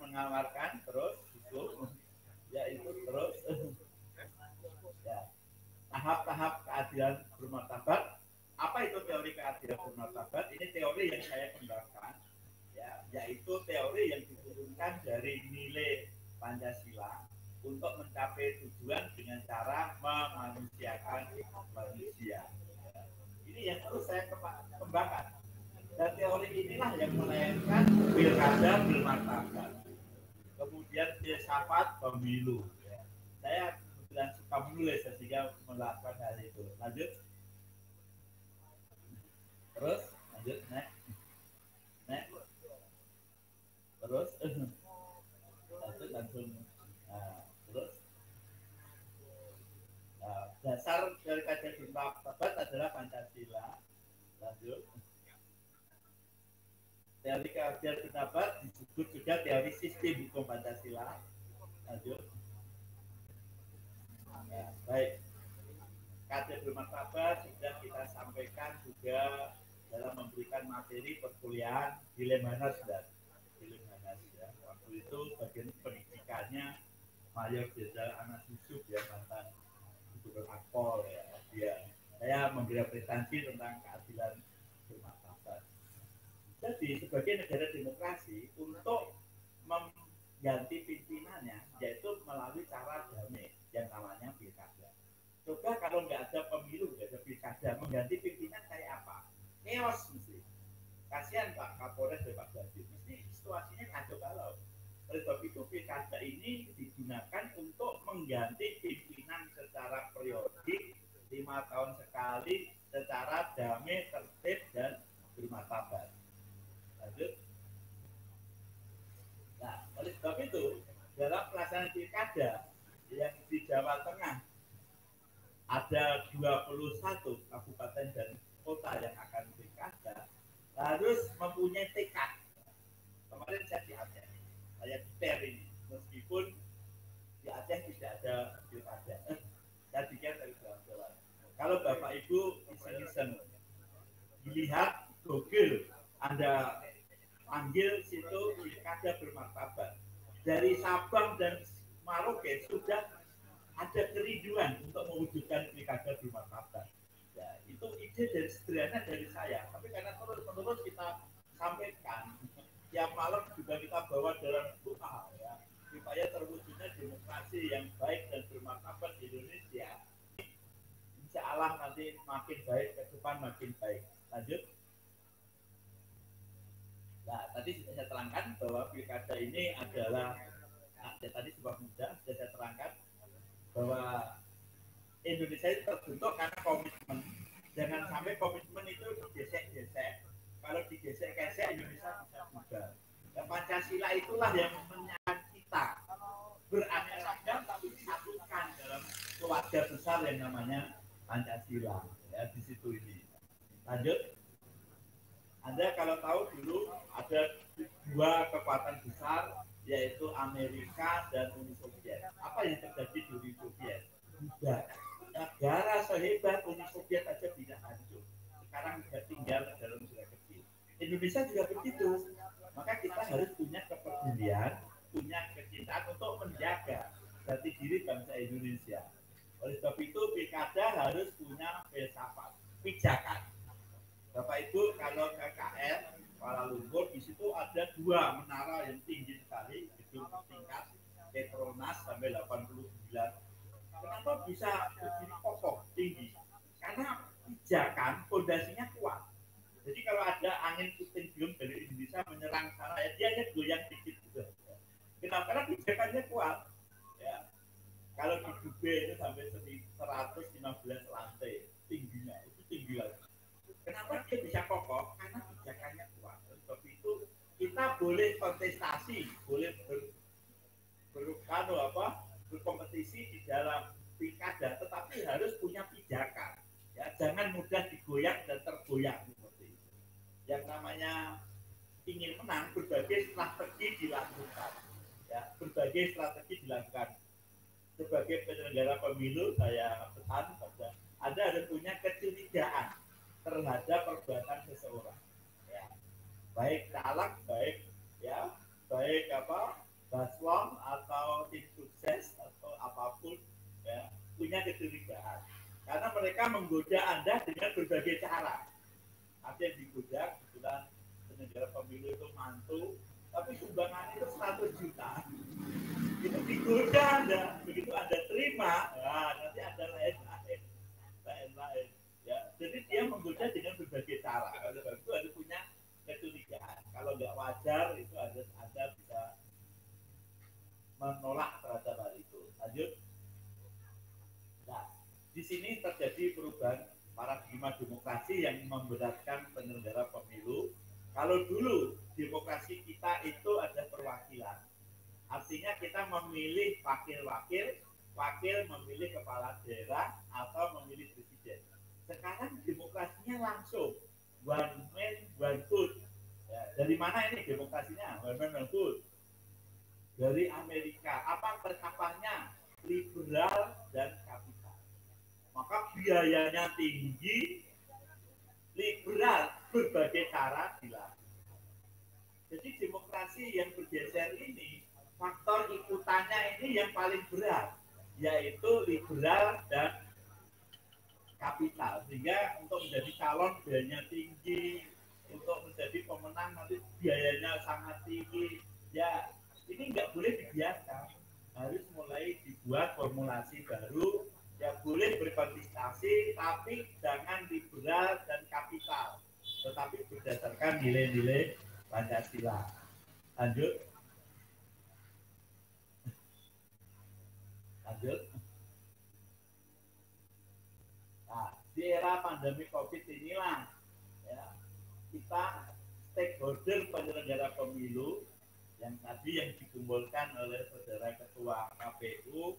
menawarkan terus itu, yaitu terus ya, tahap-tahap keadilan bermartabat. Apa itu teori keadilan bermartabat? Ini teori yang saya kembangkan, ya, yaitu teori yang diturunkan dari nilai Pancasila untuk mencapai tujuan dengan cara memanusiakan manusia. Ini yang terus saya kembangkan. Dan teori inilah yang melahirkan pilkada bermartabat. Kemudian filsafat pemilu. Ya. Saya kebetulan suka menulis sehingga melakukan hal itu. Lanjut. Terus, lanjut, next. Terus, lanjut langsung. Nah, terus. Nah, dasar dari kajian bermartabat adalah Pancasila. Lanjut. Teori keadilan bermartabat disebut juga teori sistem hukum Pancasila. Lanjut. Ya, baik. Keadilan bermartabat sudah kita sampaikan juga dalam memberikan materi perkuliahan di Lemhanas dan di Lemhanas ya. Waktu itu bagian pendidikannya Mayor Jenderal Anas Yusuf ya, mantan Gubernur Akpol ya. Saya memberi presensi tentang keadilan bermartabat. Jadi sebagai negara demokrasi untuk mengganti pimpinannya yaitu melalui cara damai yang namanya pilkada. Coba kalau nggak ada pemilu, nggak ada pilkada, mengganti pimpinan kayak apa? Chaos mesti. Kasihan Pak Kapolres dan Pak Dandim, mesti situasinya kacau balau. Oleh sebab itu pilkada ini digunakan untuk mengganti pimpinan secara periodik 5 tahun sekali secara damai, tertib dan bermartabat. Lanjut. Nah, oleh sebab itu dalam pelaksanaan pilkada yang di Jawa Tengah ada 21 kabupaten dan kota yang akan pilkada harus mempunyai tekad. Kemarin saya di Aceh, saya di Per ini, meskipun di Aceh tidak ada pilkada. Saya pikir dari Jawa. Kalau Bapak Ibu iseng-iseng dilihat Google, Anda panggil situ pilkada bermartabat. Dari Sabang dan Merauke sudah ada kerinduan untuk mewujudkan pilkada bermartabat. Ya, itu ide dari sederhana dari saya. Tapi karena terus-menerus kita sampaikan, tiap malam juga kita bawa dalam doa ya, supaya terwujudnya demokrasi yang baik dan bermartabat di Indonesia. Insya Allah nanti makin baik, ke depan makin baik. Lanjut. Nah, tadi sudah saya terangkan bahwa pilkada ini adalah tadi sebuah mudah, sudah saya terangkan bahwa Indonesia itu terbentuk karena komitmen. Jangan sampai komitmen itu digesek-gesek. Kalau digesek-gesek Indonesia bisa bubar. Dan Pancasila itulah yang menyatukan kita beraneka ragam tapi disatukan dalam keluarga besar yang namanya Pancasila. Ya, di situ ini. Lanjut. Anda kalau tahu dulu ada dua kekuatan besar yaitu Amerika dan Uni Soviet. Apa yang terjadi di Uni Soviet? Tidak. Negara sehebat Uni Soviet aja tidak hancur. Sekarang sudah tinggal dalam negara kecil. Indonesia juga begitu. Maka kita harus punya kepedulian, punya kecintaan untuk menjaga jati diri bangsa Indonesia. Oleh sebab itu pilkada harus punya filsafat, pijakan. Bapak Ibu kalau KKN Kuala Lumpur di situ ada dua menara yang tinggi sekali, gedung tingkat Petronas sampai 89. Kenapa bisa begini kokoh tinggi? Karena pijakan fondasinya kuat. Jadi kalau ada angin puting beliung dari Indonesia menyerang sana, ya dia hanya goyang dikit juga. Kenapa? Karena pijakannya kuat. Ya. Kalau di Dubai itu sampai 115 lantai tingginya, itu tinggi lagi. Kenapa dia bisa kokoh? Karena pijakannya kuat. Sebab itu kita boleh kontestasi, boleh berkompetisi di dalam pilkada, tetapi harus punya pijakan. Ya, jangan mudah digoyang dan tergoyang seperti itu. Yang namanya ingin menang, berbagai strategi dilakukan. Ya, berbagai strategi dilakukan. Sebagai penyelenggara pemilu, saya pesan pada Anda harus punya kecurigaan terhadap perbuatan seseorang, ya. Baik caleg, baik paslon atau tim sukses atau apapun, ya, punya kecurigaan. Karena mereka menggoda Anda dengan berbagai cara. Ada yang digoda, kebetulan penyelenggara pemilu itu mantu, tapi sumbangan itu 100 juta. Itu digoda Anda, begitu Anda terima, nah, nanti ada lain. Ya, jadi dia menggoda dengan berbagai cara. Oleh sebab itu harus punya kecurigaan. Kalau nggak wajar itu Anda bisa menolak terhadap hal itu. Lanjut. Nah, di sini terjadi perubahan paradigma demokrasi yang memberatkan penyelenggara pemilu. Kalau dulu demokrasi kita itu ada perwakilan, artinya kita memilih wakil-wakil, wakil memilih kepala daerah atau memilih presiden. Sekarang demokrasinya langsung one man one vote. Ya, dari mana ini demokrasinya? One man one vote. Dari Amerika. Apa penerapannya? Liberal dan kapital. Maka biayanya tinggi, liberal, berbagai cara dilakukan. Jadi demokrasi yang bergeser ini, faktor ikutannya ini yang paling berat, yaitu liberal dan kapital. Sehingga untuk menjadi calon biayanya tinggi, untuk menjadi pemenang nanti biayanya sangat tinggi. Ya, ini nggak boleh dibiarkan. Harus mulai dibuat formulasi baru. Ya boleh berkontestasi, tapi jangan liberal dan kapital, tetapi berdasarkan nilai-nilai Pancasila. Lanjut. Nah, di era pandemi COVID inilah, ya, kita stakeholder penyelenggara pemilu yang tadi yang dikumpulkan oleh saudara ketua KPU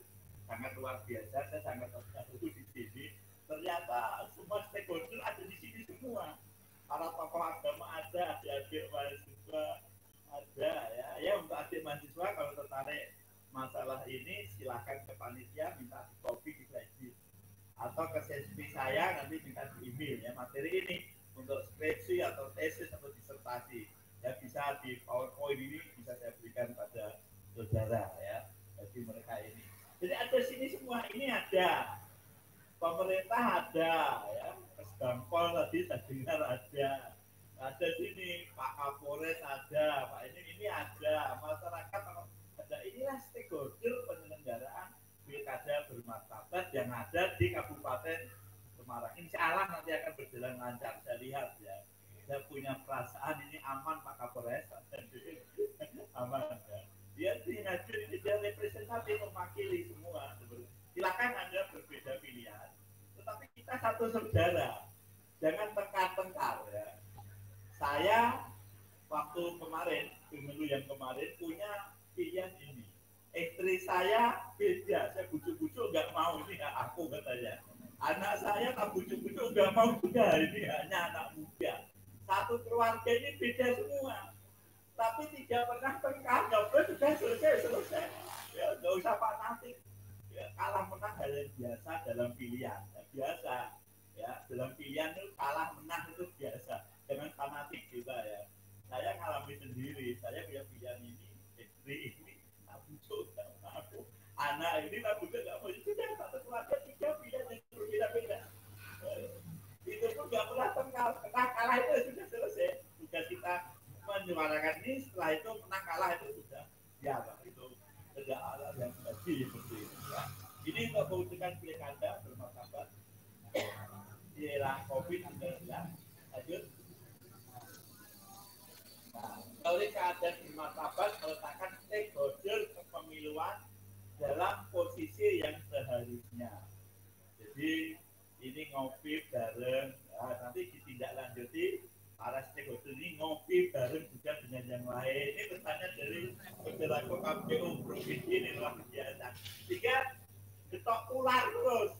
sangat luar biasa. Saya sangat terkagum di sini. Ternyata semua stakeholder ada di sini semua. Para tokoh agama ada, adik-adik mahasiswa ada, ya untuk adik mahasiswa kalau tertarik masalah ini silahkan ke panitia minta di copy di flash atau ke CSP saya nanti minta di email ya materi ini untuk skripsi atau tesis atau disertasi ya bisa di PowerPoint ini bisa saya berikan pada saudara ya bagi mereka ini. Jadi ada sini semua ini ada pemerintah ada ya Kesbangpol tadi saya dengar ada sini Pak Kapolres ada Pak ini ada masyarakat ada inilah stakeholder penyelenggaraan pilkada bermartabat yang ada di Kabupaten Semarang. Insya Allah nanti akan berjalan lancar. Saya lihat ya. Saya punya perasaan ini aman Pak Kapolres. Aman ya. Dia hadir ini dia representatif mewakili semua. Silakan Anda berbeda pilihan. Tetapi kita satu saudara. Jangan tengkar-tengkar ya. Saya waktu kemarin, pemilu yang kemarin punya pilihan ini. Istri saya beda, saya bujuk-bujuk nggak mau, ini nggak aku katanya. Anak saya tak bujuk-bujuk nggak mau juga, ini hanya anak muda. Satu keluarga ini beda semua. Tapi tidak pernah tengkar, sudah selesai. Ya, nggak usah fanatik. Ya, kalah menang hal yang biasa dalam pilihan. Ya, biasa. Ya, dalam pilihan itu kalah menang itu biasa. Jangan fanatik juga ya. Saya ngalami sendiri. Saya punya pilihan ini, istri ini, tak bujuk nggak mau. Anak ini tak bujuk nggak mau. Sudah satu keluarga 3 pilihan yang berbeda-beda. Itu pun nggak pernah tengkar. Kalah itu sudah selesai. Sudah kita menyuarakan ini, setelah itu menang kalah itu sudah ya itu tidak ada yang terjadi seperti itu ya. Ini untuk mewujudkan pilkada bermartabat di era COVID-19. Lanjut. Nah, teori keadaan bermartabat meletakkan stakeholder kepemiluan dalam posisi yang seharusnya. Jadi ini ngopi bareng, nah, nanti ditindaklanjuti para stakeholder ini ngopi bareng juga dengan yang lain. Ini pesannya dari Saudara KPU Provinsi ini luar biasa. Sehingga getok ular terus,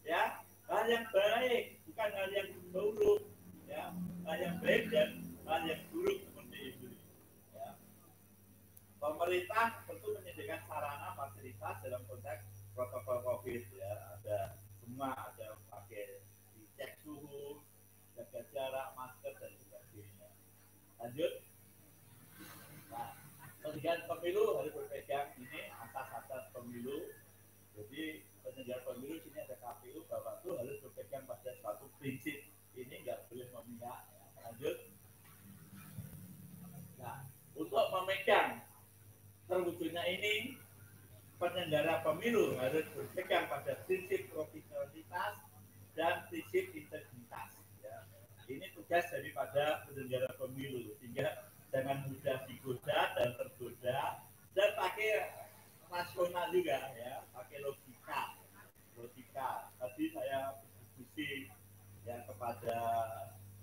ya hal yang baik bukan hal yang buruk, ya hal yang baik dan hal yang buruk seperti itu. Ya. Pemerintah tentu menyediakan sarana fasilitas dalam konteks protokol COVID, ya ada semua, ada pakai dicek suhu, jaga jarak, masker dan sebagainya. Lanjut. Nah, penyelenggara pemilu harus berpegang ini asas-asas pemilu. Jadi penyelenggara pemilu sini ada KPU, Bawaslu harus berpegang pada suatu prinsip. Ini nggak boleh memihak. Ya. Lanjut. Nah, untuk memegang terwujudnya ini, penyelenggara pemilu harus berpegang pada prinsip profesionalitas dan prinsip integritas. Ya. Ini tugas daripada penyelenggara pemilu, sehingga jangan mudah digoda dan tergoda, dan pakai rasional juga, ya, pakai logika. Tadi saya berdiskusi ya kepada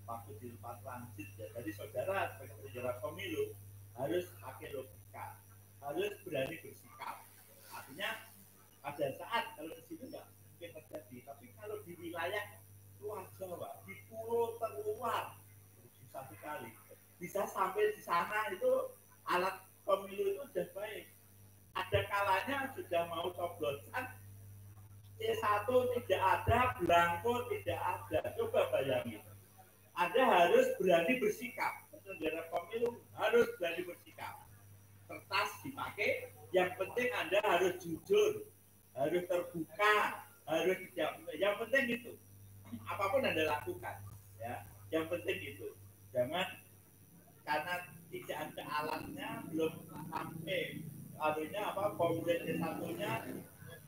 waktu di tempat transit, ya. Jadi saudara sebagai penyelenggara pemilu harus pakai logika, harus berani bersikap. Artinya pada saat kalau di situ nggak mungkin terjadi, tapi kalau di wilayah luar Jawa, di pulau terluar, susah sekali. Bisa sampai di sana itu alat pemilu itu sudah baik. Ada kalanya sudah mau coblosan, C1 tidak ada, blanko tidak ada. Coba bayangin. Anda harus berani bersikap. Penyelenggara pemilu harus berani bersikap. Kertas dipakai, yang penting Anda harus jujur, harus terbuka, harus tidak. Yang penting itu, apapun Anda lakukan, ya. Yang penting itu, jangan karena tidak ada alatnya, belum sampai artinya apa, formulir C1-nya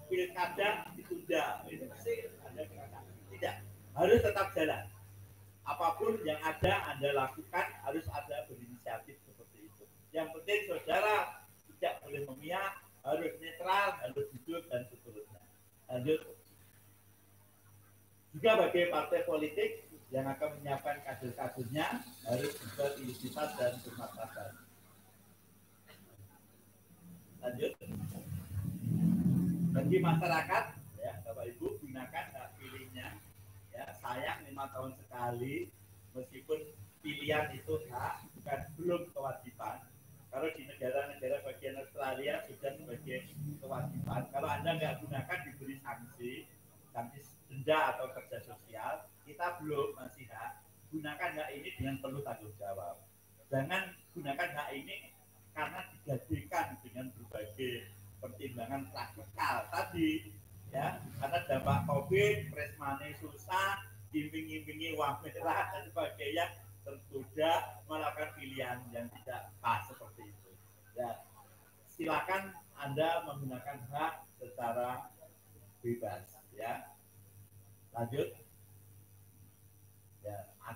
pilkada ditunda, itu pasti Anda tidak, harus tetap jalan. Apapun yang ada Anda lakukan harus ada berinisiatif seperti itu. Yang penting saudara tidak boleh memihak, harus netral, harus jujur dan seterusnya. Lanjut. Juga bagi partai politik yang akan menyiapkan kader-kadernya harus berintegritas dan bermartabat. Lanjut. Bagi masyarakat, ya Bapak Ibu, gunakan hak pilihnya. Ya, sayang 5 tahun sekali, meskipun pilihan itu hak, bukan belum kewajiban. Kalau di negara-negara bagian Australia sudah sebagai kewajiban. Kalau Anda nggak gunakan diberi sanksi denda atau kerja sosial. Kita belum, masih hak. Gunakan hak ini dengan penuh tanggung jawab. Jangan gunakan hak ini karena digadekan dengan berbagai pertimbangan praktikal tadi. Ya, karena dampak COVID, fresh money susah, iming-imingi uang merah dan sebagainya, tergoda melakukan pilihan yang tidak pas seperti itu. Ya, silakan Anda menggunakan hak secara bebas. Ya, lanjut.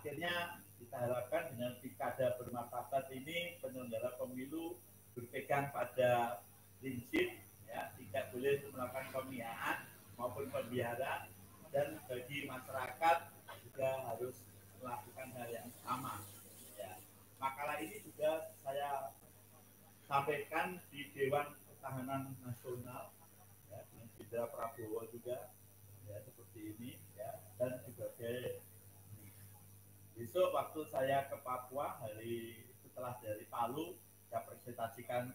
akhirnya kita harapkan dengan pilkada bermartabat ini penyelenggara pemilu berpegang pada prinsip ya tidak boleh melakukan pemihakan maupun pembiaran, dan bagi masyarakat juga harus melakukan hal yang sama. Ya. Makalah ini juga saya sampaikan di Dewan Pertahanan Nasional ya, dengan Jenderal Prabowo juga ya seperti ini ya, dan sebagai besok waktu saya ke Papua hari setelah dari Palu saya presentasikan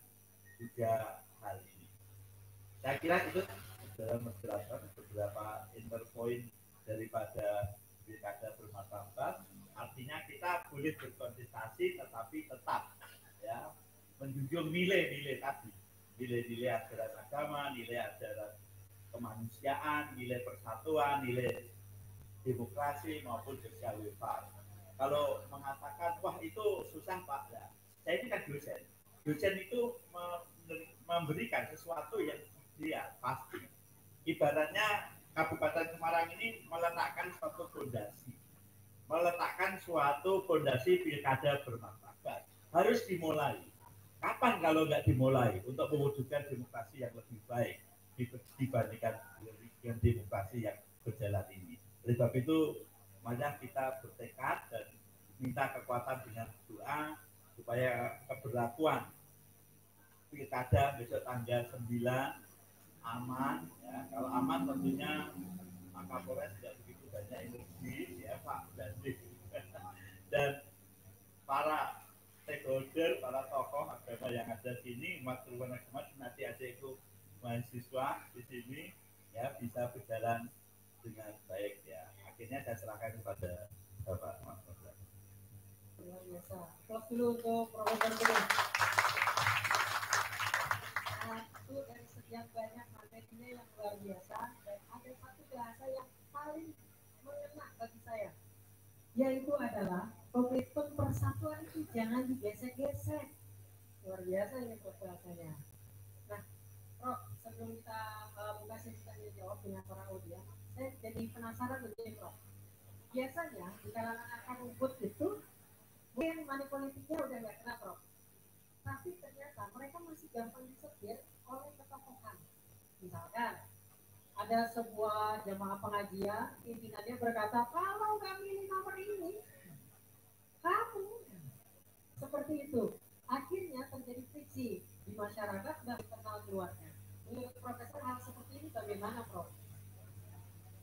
juga hal ini. Saya kira itu dalam menjelaskan beberapa interpoint daripada pilkada bermartabat. Artinya kita boleh berkontestasi tetapi tetap ya menjunjung nilai-nilai tadi, nilai-nilai ajaran agama, nilai ajaran kemanusiaan, nilai persatuan, nilai demokrasi maupun sosial welfare. Kalau mengatakan wah itu susah Pak, ya. Saya ini kan dosen. Dosen itu memberikan sesuatu yang dia pasti. Ibaratnya Kabupaten Semarang ini meletakkan suatu fondasi, meletakkan suatu fondasi pilkada bermartabat. Harus dimulai. Kapan kalau nggak dimulai untuk mewujudkan demokrasi yang lebih baik dibandingkan dengan demokrasi yang berjalan ini. Oleh sebab itu, mari kita bertekad dan minta kekuatan dengan doa supaya keberlakuan pilkada besok tanggal 9 aman. Ya. Kalau aman tentunya maka Polres tidak begitu banyak energi, ya Pak dan para stakeholder, para tokoh agama yang ada di sini, umat beragama nanti ada itu mahasiswa di sini ya bisa berjalan dengan baik ya. Akhirnya saya serahkan kepada Bapak Mas Mas.
Luar biasa. Terus dulu untuk Profesor Budi. Satu dari sekian banyak materinya yang luar biasa, dan ada satu bahasa yang paling mengena bagi saya, yaitu adalah komitmen persatuan itu jangan digesek-gesek. Luar biasa ini bahasanya. Nah, Prof, sebelum kita buka sesi tanya jawab dengan para audiens, saya jadi penasaran begini, Prof. Biasanya di kalangan akar rumput itu mungkin money politiknya udah nggak kena, Prof. Tapi ternyata mereka masih gampang disetir oleh ketokohan. Misalkan ada sebuah jamaah pengajian, pimpinannya berkata, kalau nggak milih nomor ini, kamu seperti itu. Akhirnya terjadi friksi di masyarakat dan internal keluarga. Menurut Profesor, hal seperti ini bagaimana, Prof?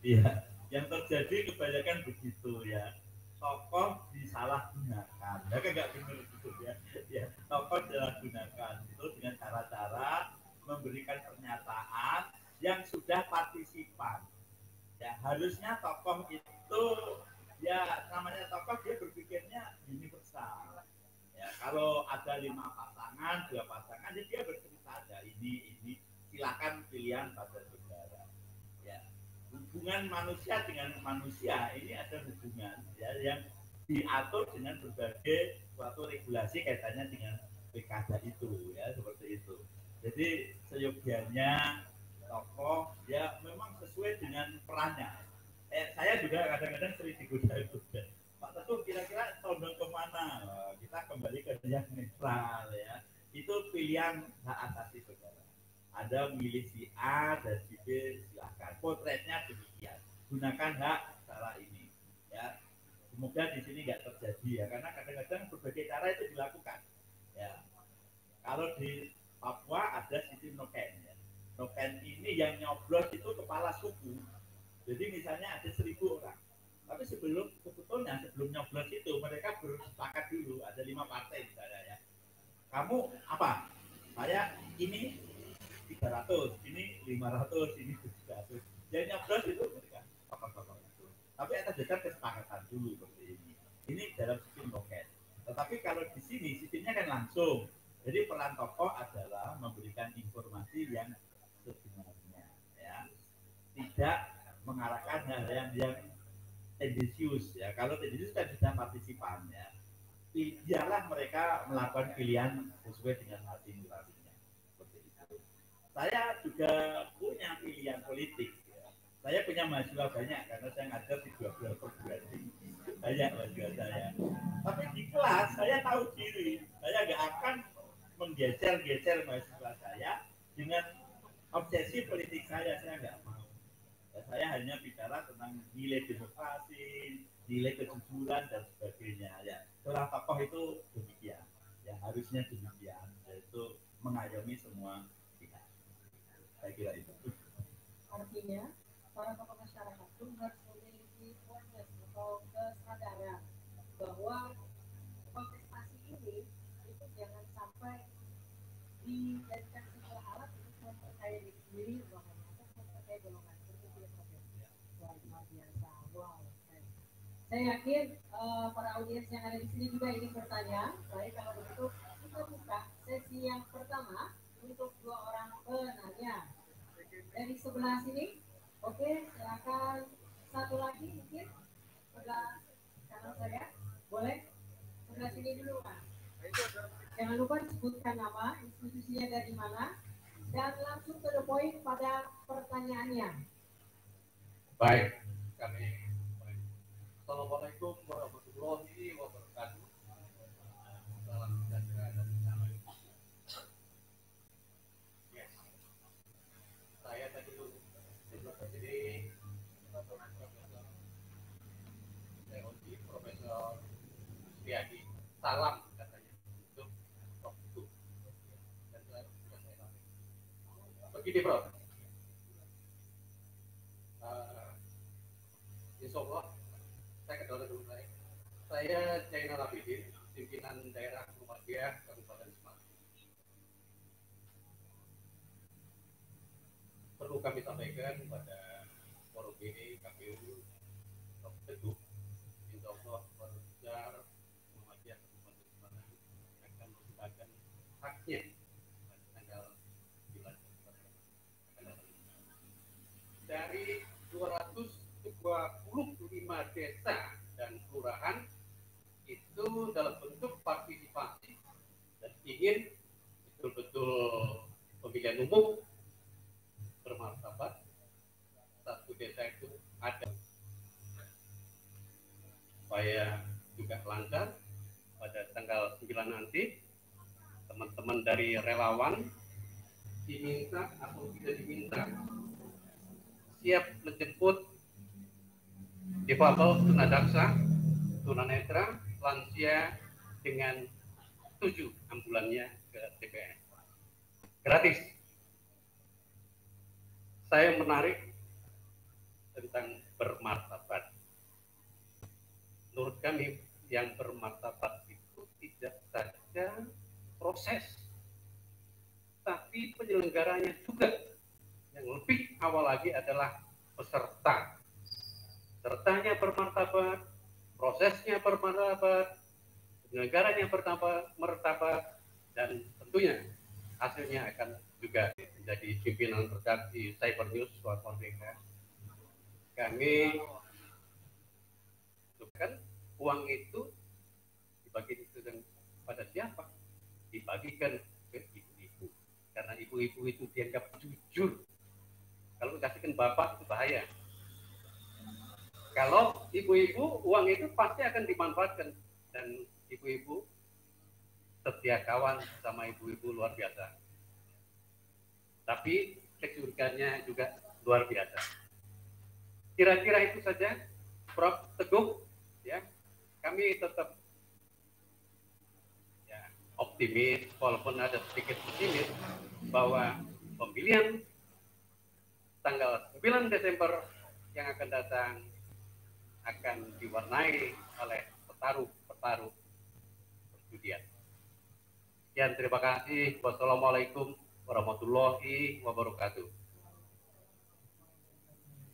Iya, yang terjadi kebanyakan begitu ya. Tokoh disalahgunakan, ya kan nggak benar itu ya. Ya, tokoh disalahgunakan itu dengan cara-cara memberikan pernyataan yang sudah partisipan. Ya, harusnya tokoh itu ya namanya tokoh dia berpikirnya universal. Ya, kalau ada 5 pasangan, 2 pasangan, dia bercerita ada ini, silakan pilihan pada saudara. Ya, hubungan manusia dengan manusia ini ada hubungan ya yang diatur dengan berbagai suatu regulasi kaitannya dengan pilkada itu ya seperti itu. Jadi seyogianya tokoh ya memang sesuai dengan perannya. Saya juga kadang-kadang sering digoda itu. Pak Teguh kira-kira condong kemana? Kita kembali ke yang netral ya. Itu pilihan hak asasi saudara. Ada milih si A dan si B, silakan. Potretnya demikian. Gunakan hak cara ini. Ya. Semoga di sini nggak terjadi ya, karena kadang-kadang berbagai cara itu dilakukan. Ya. Kalau di Papua ada sistem noken. Ya. Noken ini yang nyoblos itu kepala suku. Jadi misalnya ada 1.000 orang. Tapi sebelum nyoblos itu mereka bersepakat dulu, ada 5 partai misalnya ya. Kamu apa? Saya ini 300, ini 500, ini 700. Jadi nyoblos itu mereka itu. Tapi atas dasar kesepakatan dulu seperti ini. Ini dalam sistem noken. Tetapi kalau di sini sistemnya kan langsung. Jadi peran tokoh adalah memberikan informasi yang sebenarnya, ya. Tidak mengarahkan hal yang tendensius ya. Kalau tendensius kan sudah partisipan ya. Biarlah mereka melakukan pilihan sesuai dengan hati nuraninya. Seperti itu. Saya juga punya pilihan politik. Ya. Saya punya mahasiswa banyak karena saya ngajar di 12 perguruan tinggi. Banyak mahasiswa saya. kelas, saya tahu diri. Saya nggak akan menggeser-geser mahasiswa saya dengan obsesi politik saya nggak mau. Ya, saya hanya bicara tentang nilai demokrasi, nilai kejujuran dan sebagainya. Ya, seorang tokoh itu demikian. Ya, harusnya demikian, yaitu mengayomi semua pihak. Saya kira itu.
Artinya, para tokoh masyarakat itu harus memiliki awareness atau kesadaran bahwa kontestasi ini itu jangan sampai dijadikan sebuah alat untuk memperkaya diri sendiri umpamanya atau memperkaya golongan seperti itu ya. Luar biasa, wow. Saya yakin para audiens yang ada di sini juga ingin bertanya. Baik, kalau begitu kita buka sesi yang pertama untuk 2 orang penanya dari sebelah sini. Oke, silakan satu lagi mungkin sebelah kanan saya, boleh sebelah sini dulu kan. Jangan lupa sebutkan nama, institusinya dari mana, dan langsung to the point pada pertanyaannya.
Baik, kami Assalamualaikum warahmatullahi wabarakatuh. Salam sejahtera dan damai. Yes. Saya tadi sebelum sendiri Profesor Setiadi. Salam katanya untuk Prof. Itu. Dan saya begini, Prof. Insya Allah saya kedua dulu saya Jainal Abidin, pimpinan daerah Muhammadiyah Kabupaten Semarang. Perlu kami sampaikan pada forum ini KPU Teguh, insya Allah Warga Muhammadiyah Kabupaten Semarang akan menggunakan haknya pada tanggal 9 dari 225 desa dan kelurahan itu dalam bentuk partisipasi dan ingin betul-betul pemilihan umum bermartabat. Satu desa itu ada supaya juga lancar pada tanggal 9 nanti. Teman-teman dari relawan diminta atau tidak diminta siap menjemput difabel, tunadaksa, tunanetra, lansia dengan 7 ambulannya ke TPS. Gratis. Saya menarik tentang bermartabat. Menurut kami yang bermartabat itu tidak saja proses, tapi penyelenggaranya juga. Yang lebih awal lagi adalah peserta. Pesertanya bermartabat, prosesnya bermartabat, penyelenggaranya bermartabat, dan tentunya hasilnya akan juga menjadi pimpinan redaksi Cyber News Suara Merdeka. Kami kan uang itu dibagi pada siapa? Dibagikan ke ibu-ibu, karena ibu-ibu itu dianggap jujur. Kalau dikasihkan bapak itu bahaya. Kalau ibu-ibu, uang itu pasti akan dimanfaatkan, dan ibu-ibu setia kawan sama ibu-ibu luar biasa. Tapi kecurigaannya juga luar biasa. Kira-kira itu saja, Prof. Teguh. Ya, kami tetap ya, optimis, walaupun ada sedikit pesimis bahwa pemilihan tanggal 9 Desember yang akan datang akan diwarnai oleh petarung perjudian. Sekian, terima kasih. Wassalamualaikum warahmatullahi wabarakatuh.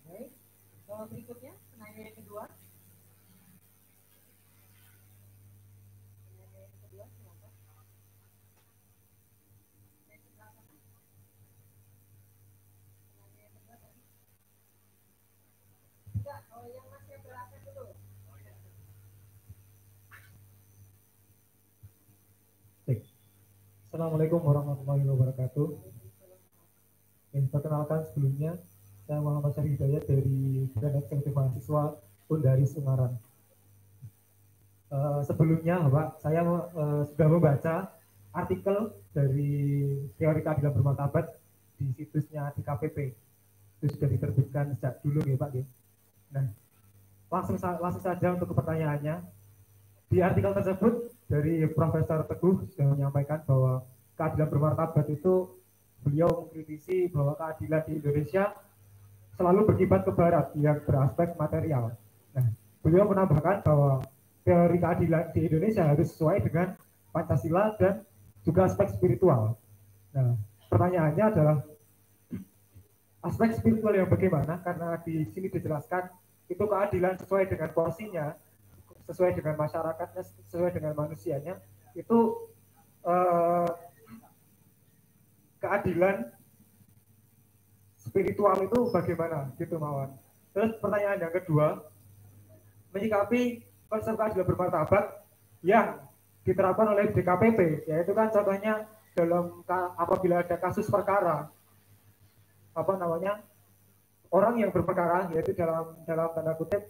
Baik, berikutnya penanya yang kedua. Penanya yang kedua, silakan. Penanya yang kedua tadi. Enggak, yang masih belakang dulu.
Assalamualaikum warahmatullahi wabarakatuh. Perkenalkan sebelumnya, saya Muhammad Syarif Hidayat dari Badan Eksekutif Mahasiswa Undari Semarang. Sebelumnya Bapak, saya sudah membaca artikel dari teori keadilan bermartabat di situsnya DKPP. Itu sudah diterbitkan sejak dulu ya Pak. Nah, langsung saja untuk pertanyaannya. Di artikel tersebut dari Profesor Teguh sudah menyampaikan bahwa keadilan bermartabat itu beliau mengkritisi bahwa keadilan di Indonesia selalu berkiblat ke barat yang beraspek material. Nah, beliau menambahkan bahwa teori keadilan di Indonesia harus sesuai dengan Pancasila dan juga aspek spiritual. Nah, pertanyaannya adalah aspek spiritual yang bagaimana? Karena di sini dijelaskan itu keadilan sesuai dengan porsinya, sesuai dengan masyarakatnya, sesuai dengan manusianya, itu keadilan spiritual itu bagaimana gitu Mawar. Terus pertanyaan yang kedua, menyikapi konsep keadilan bermartabat yang diterapkan oleh DKPP, yaitu kan contohnya dalam apabila ada kasus perkara orang yang berperkara, yaitu dalam tanda kutip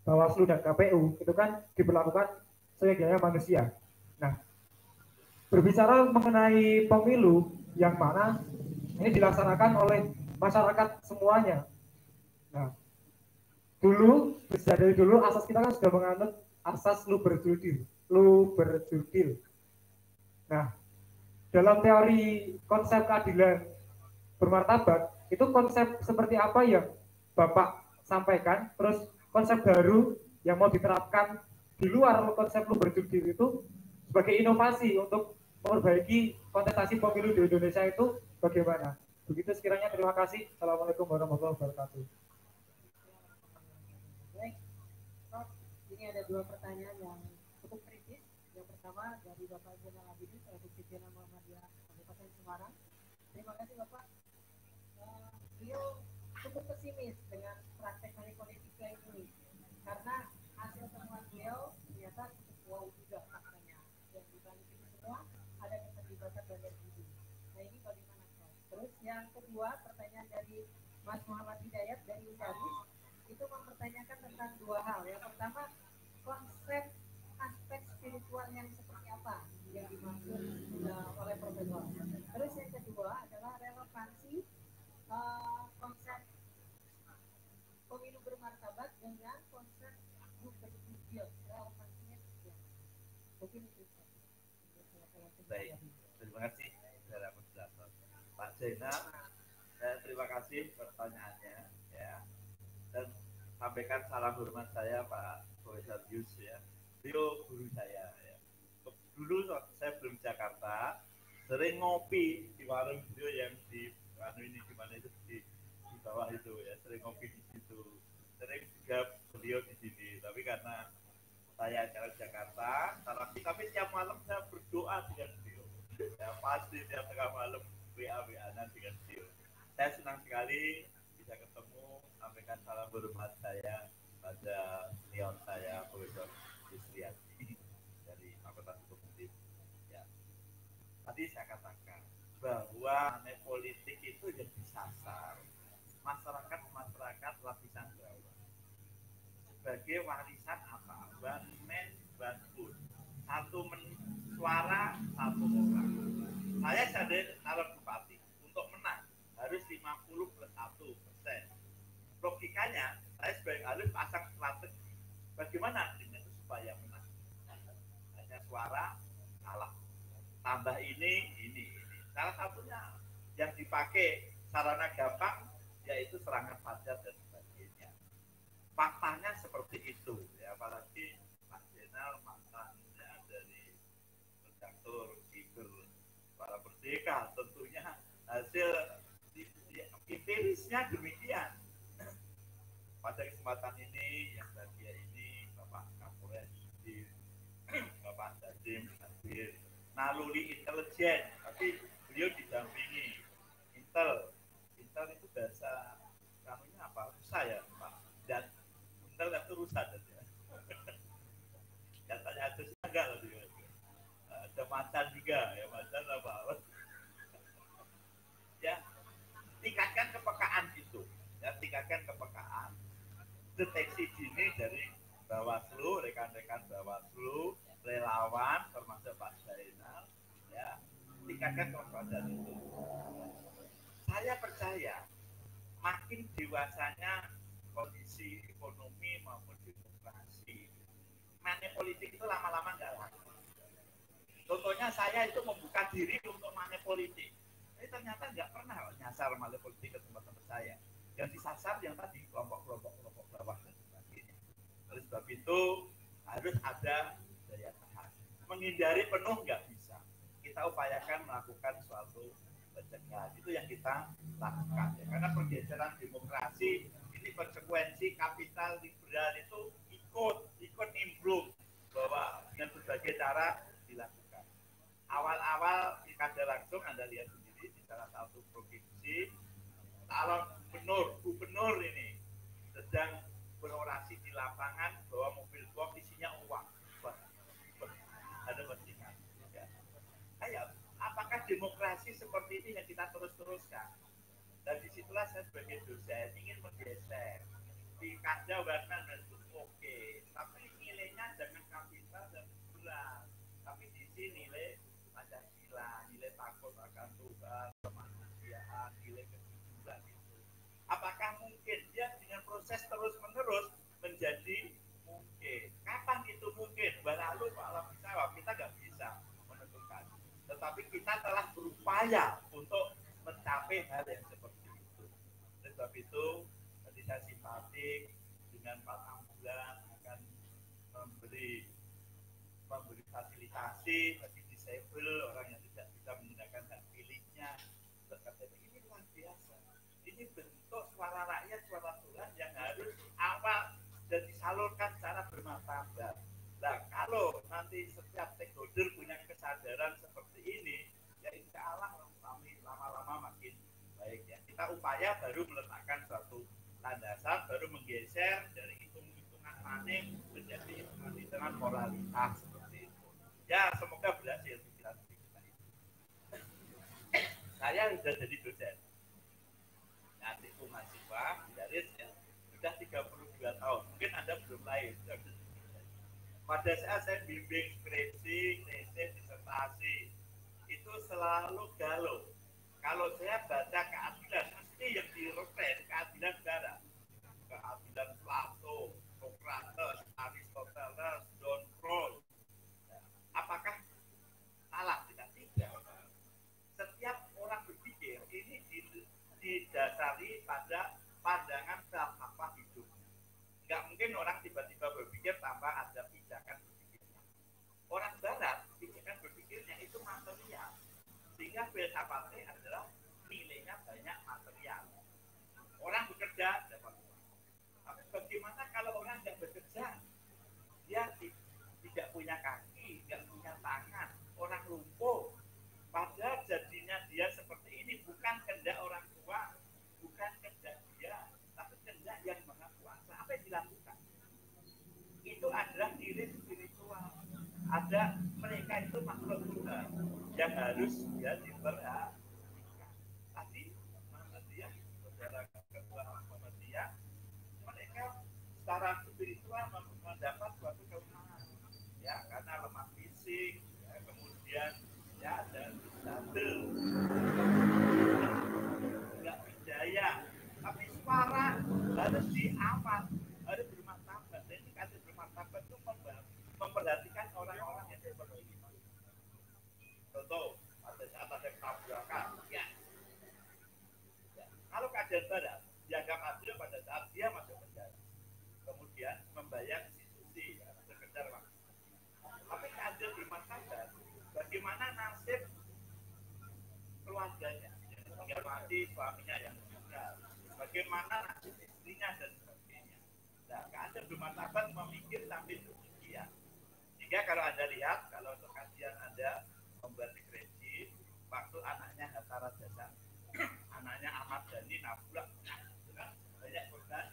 Bawaslu dan KPU, itu kan diberlakukan sebagai manusia. Nah, berbicara mengenai pemilu yang mana ini dilaksanakan oleh masyarakat semuanya. Nah, dari dulu asas kita kan sudah menganut asas lu berjudil. Nah, dalam teori konsep keadilan bermartabat, itu konsep seperti apa yang Bapak sampaikan, terus konsep baru yang mau diterapkan di luar konsep lu berjudil itu sebagai inovasi untuk memperbaiki kontestasi pemilu di Indonesia itu bagaimana? Begitu sekiranya, terima kasih. Assalamualaikum warahmatullahi wabarakatuh.
Baik, Prof, ini ada dua pertanyaan yang cukup kritis. Yang pertama dari Bapak Zainal Abidin, selaku Pimpinan Muhammadiyah Kabupaten Semarang. Terima kasih Bapak. Beliau cukup pesimis dengan praktek money politik ini karena hasil temuan beliau ternyata cukup wow juga faktanya. Dan di balik itu semua ada keterlibatan banyak guru. Nah ini bagaimana Prof? Terus yang kedua pertanyaan dari Mas Muhammad Hidayat dari Usaris itu mempertanyakan tentang dua hal. Yang pertama, konsep aspek spiritual yang seperti apa yang dimaksud oleh Profesor. Terus yang kedua adalah relevansi konsep pemilu bermartabat dengan konsep berjudil, relevansinya seperti apa? Mungkin itu.
Baik, terima kasih saudara moderator Pak Zainal. Terima kasih pertanyaannya ya, dan sampaikan salam hormat saya Pak Profesor Yus ya. Beliau guru saya ya. Dulu saya belum Jakarta, sering ngopi di warung beliau yang di ini gimana itu di bawah itu ya, sering ngopi di situ, sering juga beliau di sini. Tapi karena saya acara Jakarta, tapi tiap malam saya berdoa dengan beliau. Ya pasti tiap tengah malam WA-WA-an dengan beliau. Saya senang sekali bisa ketemu, sampaikan salam hormat saya pada senior saya Profesor Yusriati dari Fakultas Hukum UNIF. Ya. Tadi saya katakan bahwa politik itu yang disasar masyarakat lapisan bawah sebagai warisan apa? One-man, one-food. Satu suara, satu orang. Saya jadi calon bupati, untuk menang harus 50+1%. Logikanya, saya sebagai alif pasang strategi. Bagaimana ini supaya menang? Hanya suara, kalah. Tambah ini. Salah satunya yang dipakai sarana gampang yaitu serangan fajar dan sebagainya. Faktanya seperti itu ya, apalagi Pak Zainal mantannya dari redaktur siber para merdeka, tentunya hasil empirisnya demikian. Pada kesempatan ini yang bahagia ini Bapak Kapolres di Bapak Dandim hadir naluri intelijen, tapi beliau didampingi Intel itu bahasa namanya apa? Rusa ya Pak. Dan Intel itu Rusa saja. Katanya ada enggak loh dia. Ada macan juga ya, macan apa? Ya, tingkatkan kepekaan itu. Ya, tingkatkan kepekaan. Deteksi dini dari Bawaslu, rekan-rekan Bawaslu, relawan, termasuk Pak Zainal, ya, tingkatkan kewaspadaan itu. Saya percaya makin dewasanya kondisi ekonomi maupun demokrasi, money politik itu lama-lama nggak laku. Contohnya saya itu membuka diri untuk money politik, tapi ternyata nggak pernah nyasar money politik ke tempat-tempat saya. Yang disasar yang tadi kelompok-kelompok bawah dan sebagainya. Oleh sebab itu harus ada daya tahan. Menghindari penuh nggak bisa. Kita upayakan melakukan suatu pencegahan. Itu yang kita lakukan. Ya. Karena pergeseran demokrasi ini konsekuensi kapital liberal itu ikut nimbrung bahwa dengan berbagai cara dilakukan. Awal-awal pilkada langsung Anda lihat sendiri di salah satu provinsi, calon gubernur ini sedang berorasi di lapangan bahwa mobil box isinya uang. Ada postingan. Ya. Ayo, apakah demokrasi seperti ini yang kita terus-teruskan? Dan disitulah saya sebagai dosen ingin menggeser. Pilkada warna itu oke, tapi nilainya jangan kapital dan berat. Tapi di sini nilai Pancasila, nilai takut akan Tuhan, kemanusiaan, nilai kejujuran itu. Apakah mungkin dia dengan proses terus-menerus menjadi mungkin? Kapan itu mungkin? Lalu kalau bisa, kita nggak bisa menentukan. Tetapi kita telah berupaya untuk mencapai hal yang seperti itu. Oleh sebab itu, tadi saya simpatik dengan Pak Ambulan akan memberi fasilitasi bagi disabel, orang yang tidak bisa menggunakan hak pilihnya. Ini luar biasa. Ini bentuk suara rakyat, suara Tuhan yang harus awal dan disalurkan secara bermartabat. Nah, kalau nanti setiap stakeholder punya kesadaran seperti ini, ya insya Allah lama-lama makin baik ya. Kita upaya baru meletakkan suatu landasan, baru menggeser dari hitung-hitungan money menjadi hitungan moralitas seperti itu. Ya, semoga berhasil pikiran kita ini. Saya sudah jadi dosen. Adikku mahasiswa, dari sudah 32 tahun. Mungkin Anda belum lahir. Pada saat saya bimbing skripsi, tesis, disertasi, itu selalu galau. Kalau saya baca keadilan, mesti yang direfres keadilan negara. Keadilan Plato, Socrates, Aristoteles, John Rawls. Apakah salah? Tidak. Setiap orang berpikir ini didasari pada pandangan filsafat hidup. Nggak mungkin orang tiba-tiba berpikir tanpa ada pijakan berpikirnya. Orang Barat, pijakan berpikirnya itu material. Sehingga filsafatnya adalah nilainya banyak material. Orang bekerja dapat uang. Tapi bagaimana kalau orang nggak bekerja? Dia tidak punya kaki, nggak punya tangan, orang lumpuh. Padahal jadinya dia seperti ini bukan kehendak orang tua, bukan kehendak dia, tapi kehendak yang Maha Kuasa. Apa yang dilakukan? Itu adalah diri spiritual. Ada mereka itu makhluk Tuhan yang harus dia diperhatikan. Tadi Muhammadiyah, saudara ketua Muhammadiyah, mereka secara spiritual mendapat suatu kelemahan, ya karena lemah fisik, ya, kemudian ya dan stabil, nggak berdaya, tapi suara harus diamat, harus bermartabat. Dan ini kasih bermartabat itu memperhatikan orang-orang yang seperti ini. Contoh, pada saat ada tabrakan, ya. Kalau keadaan Barat dianggap adil pada saat dia masuk penjara, kemudian membayar restitusi ya, sekedar waktu. Tapi keadilan bermartabat, bagaimana nasib keluarganya yang tinggal mati, suaminya yang meninggal, bagaimana nasib istrinya dan sebagainya. Nah, keadilan bermartabat memikir sampai demikian. Sehingga kalau Anda lihat, kalau untuk kajian Anda membuat skripsi, waktu anaknya Hatta Rajasa, anaknya Ahmad Dhani nabrak, banyak korban,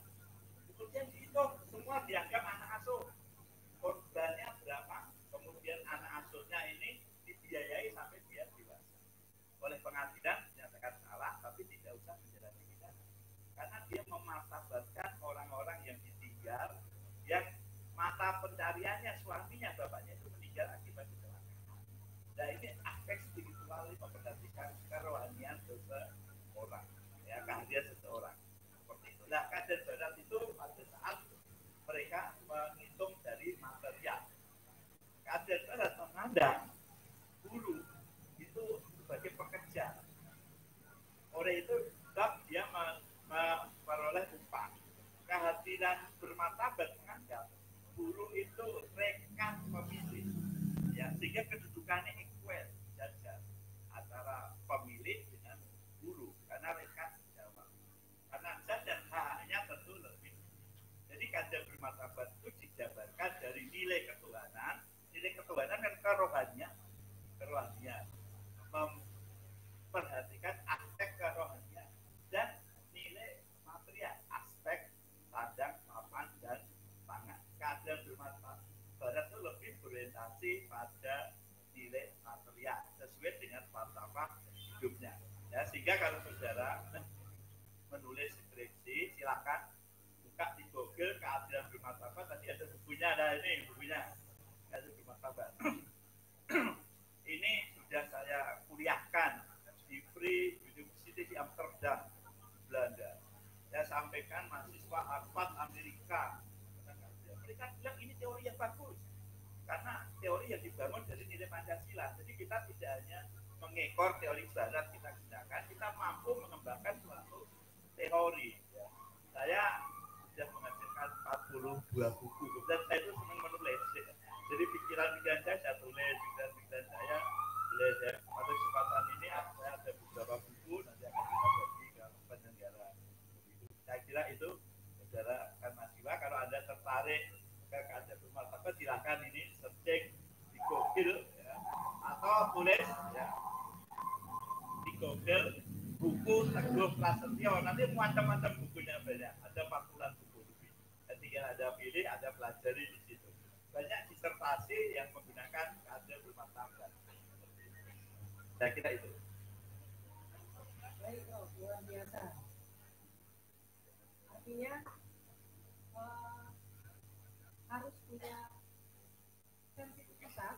kemudian dihitung, semua dianggap anak asuh. Korbannya berapa? Kemudian anak asuhnya ini dibiayai sampai dia dewasa. Oleh pengadilan dinyatakan salah, tapi tidak usah menjalani pidana. Karena dia memartabatkan orang-orang yang ditinggal, yang kaliannya, suaminya, bapaknya itu meninggal akibat kecelakaan. Nah ini aspek spiritual memperhatikan kerohanian seseorang, ya kehadiran seseorang. Seperti itu. Nah kader barat itu pada saat mereka menghitung dari material. Kader barat memandang guru itu sebagai pekerja. Oleh itu sebab dia memperoleh upah. Kehadiran bermartabat menganggap guru itu rekan pemilik, ya sehingga kedudukannya equal, sejajar antara pemilik dengan guru karena rekan sejawat. Karena dan haknya tentu lebih. Jadi kader bermartabat itu dijabarkan dari nilai ketuhanan. Nilai ketuhanan kan kerohanian, memperhatikan aspek kerohanian dan nilai material, aspek sandang, papan, dan pangan. Kader bermartabat barat itu lebih berorientasi pada nilai material sesuai dengan falsafah hidupnya. Ya, sehingga kalau saudara menulis skripsi, silakan buka di Google keadilan bermartabat. Tadi ada bukunya, ada ini bukunya keadilan bermartabat. Ini sudah saya kuliahkan di Free University di Amsterdam, Belanda. Saya sampaikan mahasiswa Harvard Amerika. Mereka bilang ini teori yang bagus karena teori yang dibangun dari nilai Pancasila. Jadi kita tidak hanya mengekor teori barat kita gunakan, kita mampu mengembangkan suatu teori. Ya. Saya sudah menghasilkan 42 buku dan saya itu senang menulis. Jadi pikiran-pikiran saya tulis, pikiran-pikiran saya tulis. Ya. Pada kesempatan ini saya ada beberapa buku, nanti akan kita bagi ke penyelenggara. Saya kira itu saudara akan mahasiswa, kalau Anda tertarik ke kader bermartabat silakan ini searching di Google ya, atau tulis ya, di Google buku Teguh Prasetyo, nanti macam-macam bukunya banyak, ada 40-an buku lebih. Jadi Anda pilih, Anda pelajari di situ. Banyak disertasi yang menggunakan kader bermartabat. Saya kira itu.
Baik, luar biasa. Artinya harus punya sensitivitas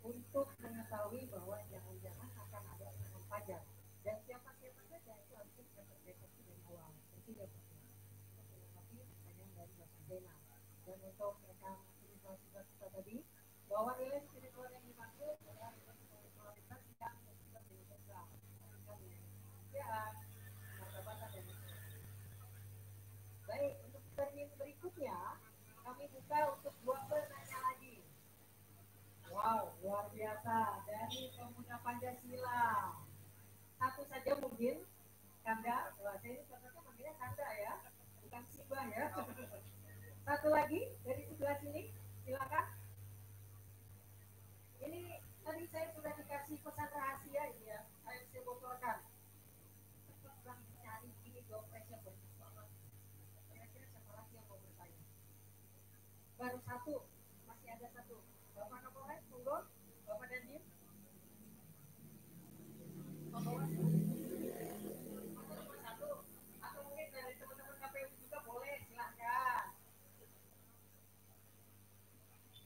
untuk mengetahui bahwa jangan-jangan akan ada serangan fajar dan siapa-siapa saja itu harusnya bisa terdeteksi dari awal. Seperti ya Pak. Untuk melengkapi pertanyaan dari Bapak Zainal dan untuk mereka spiritualitas kita tadi bahwa nilai spiritual yang dimaksud adalah nilai spiritualitas yang bersifat universal, bukan nilai kemanusiaan, martabatan dan sebagainya. Baik, untuk termin berikutnya kami buka untuk 2 penanya lagi. Wow, luar biasa dari pemuda Pancasila. Satu saja mungkin, Kanda. Wah, saya ini contohnya manggilnya Kanda ya, bukan Siba ya. Satu lagi dari sebelah sini, silakan. Ini tadi saya sudah dikasih pesan rahasia ini ya, saya bisa bocorkan. Cepat cari ini dompetnya banyak banget. Kira-kira siapa lagi yang mau bertanya? Baru satu, masih ada satu. Bapak Kapolres, monggo. Bapak Dandim. Satu. Atau mungkin dari teman-teman KPU juga boleh, silahkan.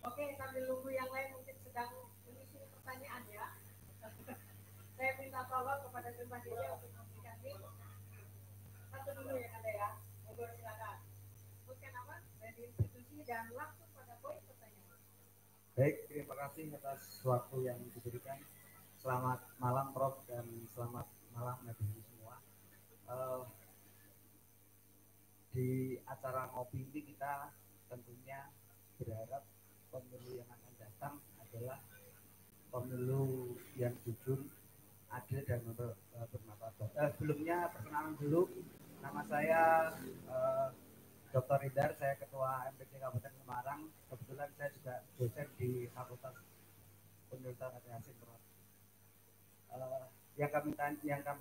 Oke, sambil nunggu yang lain mungkin sedang menyusun pertanyaan ya. Saya minta tolong kepada Bapak Dede untuk memberikan link. Satu dulu ya Anda ya. Monggo silakan. Sebutkan nama dari institusi dan langsung pada poin pertanyaan.
Baik, terima kasih atas waktu yang diberikan. Selamat malam Prof dan selamat malam hadirin semua. Di acara ngopi ini kita tentunya berharap pemilu yang akan datang adalah pemilu yang jujur, adil dan bermartabat. Sebelumnya perkenalan dulu, nama saya Dr. Ridar, saya Ketua MPC Kabupaten Semarang. Kebetulan saya juga dosen di Fakultas Universitas Asing. Yang kami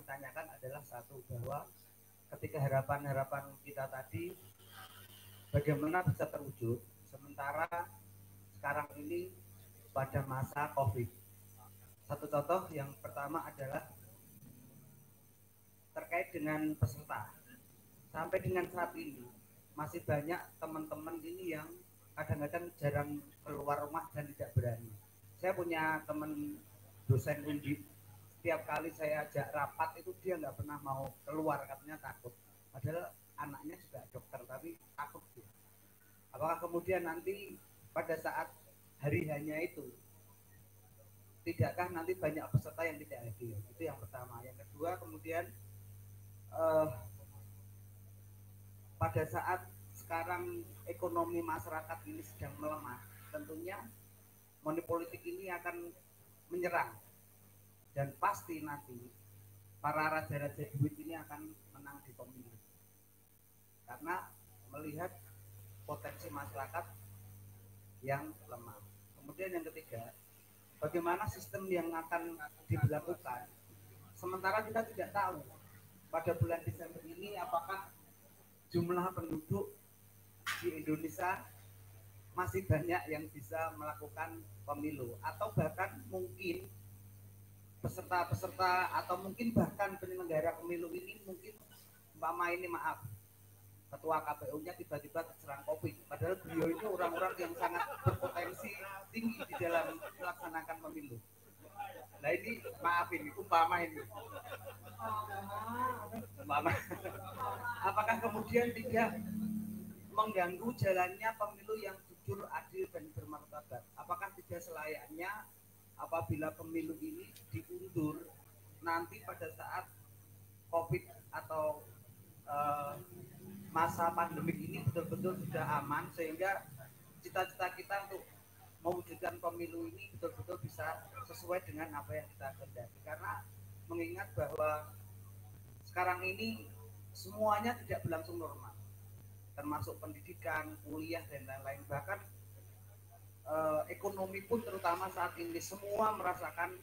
tanyakan adalah satu, bahwa ketika harapan-harapan kita tadi bagaimana bisa terwujud sementara sekarang ini pada masa COVID. Satu contoh yang pertama adalah terkait dengan peserta. Sampai dengan saat ini masih banyak teman-teman ini yang
kadang-kadang jarang keluar rumah dan tidak berani. Saya punya teman dosen undip, setiap kali saya ajak rapat itu dia nggak pernah mau keluar, katanya takut. Padahal anaknya juga dokter tapi takut dia. Apakah kemudian nanti pada saat hari hanya itu, tidakkah nanti banyak peserta yang tidak hadir? Itu yang pertama. Yang kedua, kemudian pada saat sekarang ekonomi masyarakat ini sedang melemah, tentunya money politik ini akan menyerang, dan pasti nanti para raja-raja duit ini akan menang di pemilu karena melihat potensi masyarakat yang lemah. Kemudian yang ketiga, bagaimana sistem yang akan diberlakukan sementara kita tidak tahu pada bulan Desember ini apakah jumlah penduduk di Indonesia masih banyak yang bisa melakukan pemilu, atau bahkan mungkin peserta-peserta atau mungkin bahkan penyelenggara pemilu ini mungkin maaf ketua KPU-nya tiba-tiba terserang COVID, padahal beliau itu orang-orang yang sangat berpotensi tinggi di dalam melaksanakan pemilu. Nah ini maaf ini umpama apakah kemudian tidak mengganggu jalannya pemilu yang jujur, adil, dan bermartabat? Apakah tidak selayaknya apabila pemilu ini diundur nanti pada saat COVID atau masa pandemik ini betul-betul sudah aman, sehingga cita-cita kita untuk mewujudkan pemilu ini betul-betul bisa sesuai dengan apa yang kita kehendaki? Karena mengingat bahwa sekarang ini semuanya tidak berlangsung normal, termasuk pendidikan, kuliah, dan lain-lain. Bahkan ekonomi pun terutama saat ini semua merasakan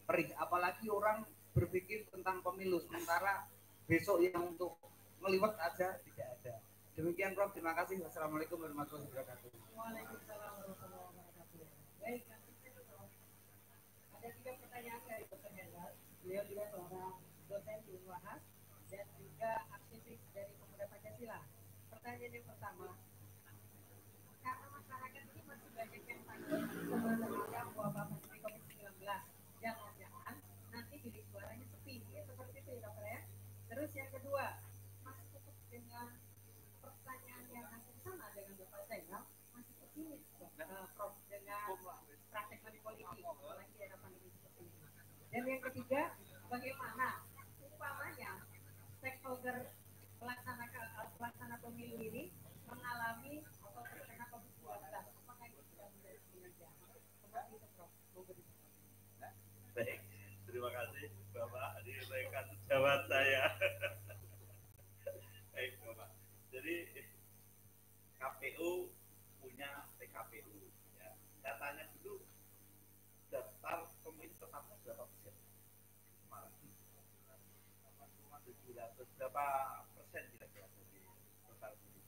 perih. Apalagi orang berpikir tentang pemilu, sementara besok yang untuk meliwat aja tidak ada. Demikian Prof, terima kasih. Wassalamualaikum warahmatullahi wabarakatuh.
Waalaikumsalam warahmatullahi wabarakatuh. Baik, ada 3 pertanyaan dari Dr. Hendra. Beliau juga seorang dosen di UNHAS dan juga aktivis dari Pemuda Pancasila. Pertanyaan yang pertama, karena masyarakat ini masih banyak yang takut terhadap wabah pandemi COVID-19, jangan-jangan nanti bilik suaranya sepi, ya seperti itu ya dokter ya. Terus yang kedua, masih cukup dengan pertanyaan yang hampir sama dengan Bapak Zainal, masih pesimis Prof dengan praktek money politik apalagi era pandemi seperti ini. Dan yang ketiga, bagaimana umpamanya stakeholder pelaksana pemilu ini mengalami atau terkena COVID-19, apakah itu sudah menjadi kinerja? Seperti itu Prof.
Baik, terima kasih Bapak. Ini mereka sejawat saya. Baik Bapak. Jadi KPU punya PKPU. Ya. Saya tanya dulu, daftar pemilih tetapnya berapa persen? Semarang. 700 berapa persen kira-kira dari total pemilih?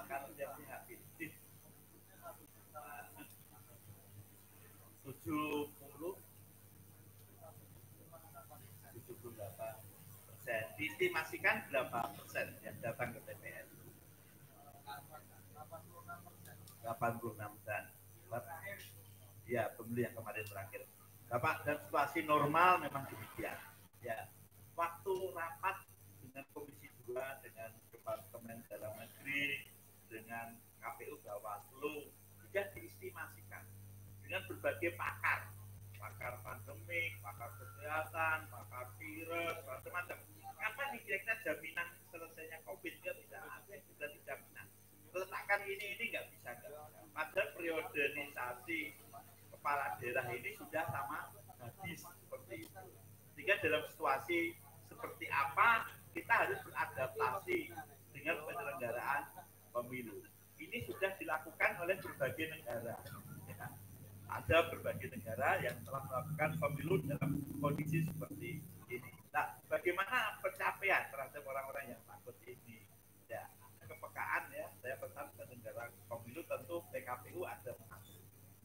Kalau jamnya habis 78%. Diestimasikan berapa persen yang datang ke TPS? 86%. Ya, pemilih yang kemarin terakhir. Bapak, dan situasi normal memang demikian. Ya, waktu rapat dengan Komisi 2, dengan Departemen Dalam Negeri, dengan KPU Bawaslu, sudah diestimasikan dengan berbagai pakar pandemik, pakar kesehatan, pakar virus, macam-macam. Apa nih kira-kira jaminan selesainya COVID? Tidak ada yang bisa dijaminan. Letakkan ini nggak bisa. Pada priorisasi kepala daerah ini sudah sama habis seperti itu. Sehingga dalam situasi seperti apa kita harus beradaptasi dengan penyelenggaraan pemilu. Ini sudah dilakukan oleh berbagai negara. Ya. Ada berbagai negara yang telah melakukan pemilu dalam kondisi seperti ini. Nah, bagaimana pencapaian terhadap orang-orang yang takut ini? Ya, kepekaan ya. Saya pesan penyelenggara pemilu tentu PKPU ada mengatur.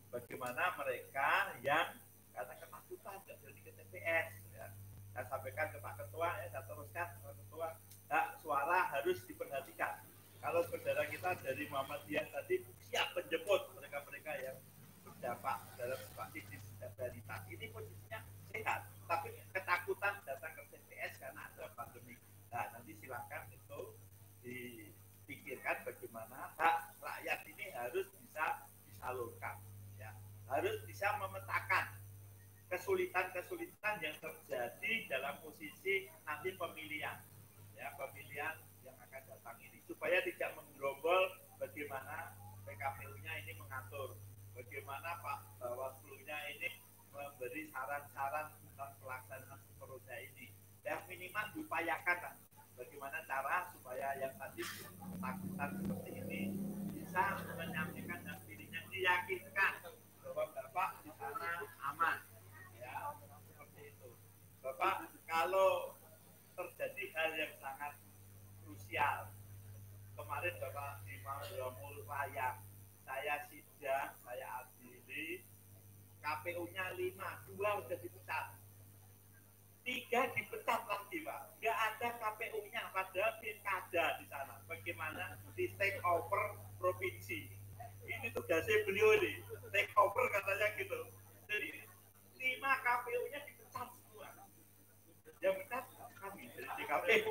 Bagaimana mereka yang karena ketakutan tidak berani ke TPS. Ya. Saya sampaikan ke Pak Ketua, saya teruskan ke Pak Ketua, nah, suara harus diperhatikan. Kalau saudara kita dari Muhammadiyah tadi siap menjemput mereka-mereka yang berdampak dalam posisi disabilitas. Ini posisinya sehat, tapi ketakutan datang ke TPS karena ada pandemi. Nah, nanti silakan itu dipikirkan bagaimana hak rakyat ini harus bisa disalurkan, ya. Harus bisa memetakan kesulitan-kesulitan yang terjadi dalam posisi nanti pemilihan, ya, pemilihan yang akan datang ini, supaya tidak menggerombol bagaimana PKPU-nya ini mengatur, bagaimana Pak Bawaslu-nya ini memberi saran-saran tentang pelaksanaan program ini. Ya, minimal diupayakan lah bagaimana cara supaya yang tadi ketakutan seperti ini bisa menyampaikan dan dirinya diyakinkan bahwa Bapak di sana aman. Ya, seperti itu. Bapak, kalau terjadi hal yang sangat krusial, kemarin Bapak di Maumul Raya, saya sidang, saya adili, KPU-nya 5, 2 sudah dipecat. 3 dipecat lagi, Pak. Nggak ada KPU-nya, padahal pilkada di sana. Bagaimana di take over provinsi. Ini tugasnya beliau ini. Take over katanya gitu. Jadi 5 KPU-nya dipecat semua. Yang pecat kami dari DKPP.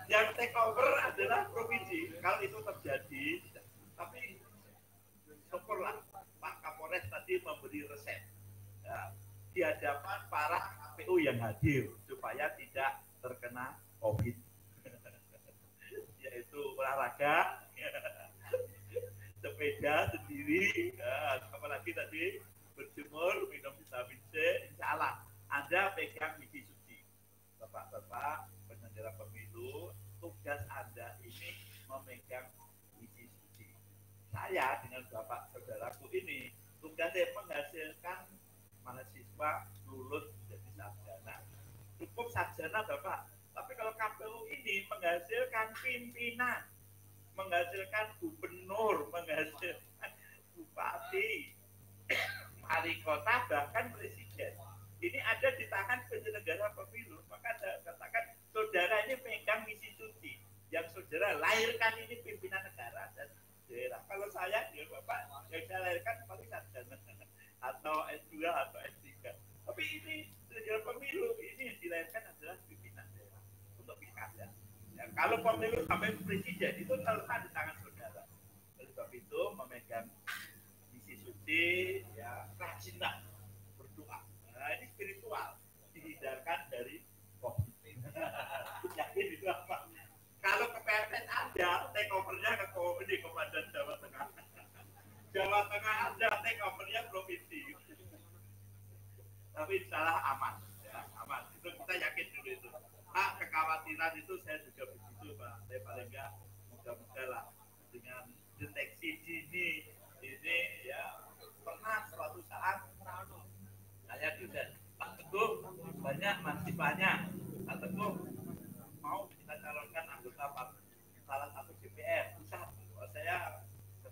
Yang take over adalah provinsi. Kalau itu terjadi, tapi syukurlah Pak Kapolres tadi memberi resep. Ya, di hadapan para KPU yang hadir supaya tidak terkena COVID, yaitu olahraga, sepeda sendiri, ya, apalagi tadi berjemur, minum vitamin C. Insya Allah Anda pegang misi suci. Bapak-bapak penyelenggara pemilu, tugas Anda ini memegang misi suci. Saya dengan bapak saudaraku ini tugasnya menghasilkan mahasiswa lulus menjadi sarjana. Cukup sarjana Bapak, tapi kalau KPU ini menghasilkan pimpinan, menghasilkan gubernur, menghasilkan bupati, wali kota, bahkan presiden. Ini ada di tangan penyelenggara pemilu. Maka saya katakan saudara ini pegang misi suci. Yang saudara lahirkan ini pimpinan negara dan daerah. Kalau saya, ya Bapak, yang saya lahirkan paling sarjana atau S2 atau S3. Tapi ini penyelenggara pemilu, ini yang dilahirkan adalah pimpinan daerah untuk pilkada. Ya, kalau pemilu sampai presiden itu terletak di tangan saudara. Oleh sebab itu memegang misi suci, ya rajinlah berdoa. Nah, ini spiritual, dihindarkan dari COVID. Yakin itu apa? Kalau kepepet ada, take over-nya ke Komandan Jawa Tengah. Jawa Tengah ada, take over-nya provinsi. Tapi salah aman, ya, aman. Itu kita yakin dulu itu. Pak, kekhawatiran itu saya juga begitu, Pak. Saya paling enggak mudah-mudahan lah dengan deteksi dini ini, ya, pernah suatu saat saya juga Pak Teguh banyak mahasiswanya. Pak Teguh mau kita calonkan anggota salah satu DPR pusat. Saya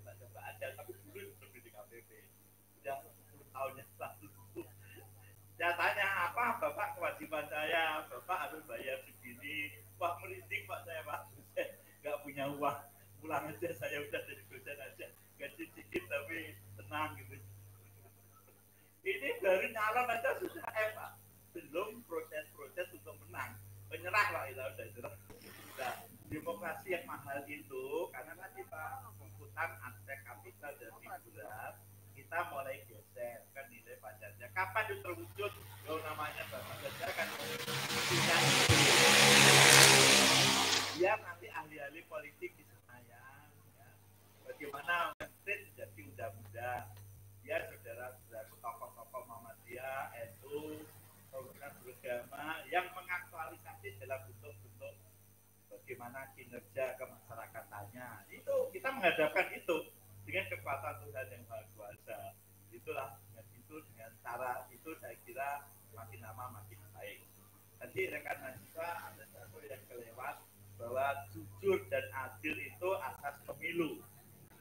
coba aja, tapi dulu lebih di KPP. Sudah 10 tahun yang lalu. Saya tanya apa Bapak kewajiban saya, Bapak harus bayar segini. Wah, merinding Pak saya, Pak. Saya nggak punya uang, pulang aja, saya udah jadi dosen aja, gaji sedikit tapi tenang gitu. Ini baru nyalon aja susah Pak. Belum proses-proses untuk menang. Penyerah lah itu udah nyerah. Nah, demokrasi yang mahal itu karena nanti Pak komputan aspek kapital dan figuran kita mulai geser kan nilai pajaknya. Kapan itu terwujud? Kalau namanya Bapak Gajar kan punya biar nanti ahli-ahli politik di Senayan, ya. Bagaimana menteri jadi undang-undang biar saudara-saudara tokoh-tokoh Muhammadiyah, NU, program beragama yang mengaktualisasi dalam bentuk-bentuk bagaimana kinerja kemasyarakatan. Itu kita menghadapkan itu dengan kekuatan Tuhan yang Maha Kuasa. Itulah dengan itu, dengan cara itu saya kira makin lama makin baik. Nanti rekan mahasiswa ada satu yang kelewat bahwa jujur dan adil itu asas pemilu.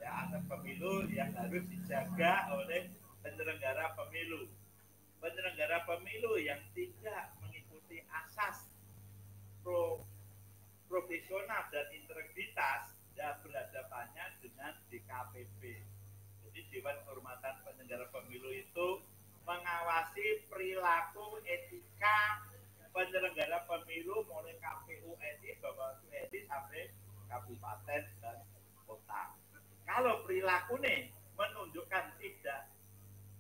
Ya, asas pemilu yang harus dijaga oleh penyelenggara pemilu. Penyelenggara pemilu yang tidak mengikuti asas profesional dan integritas dan berhadapannya dengan DKPP. Jadi Dewan Kehormatan Penyelenggara Pemilu itu mengawasi perilaku etika penyelenggara pemilu mulai KPU RI, Bawaslu RI sampai kabupaten dan kota. Kalau perilaku nih menunjukkan tidak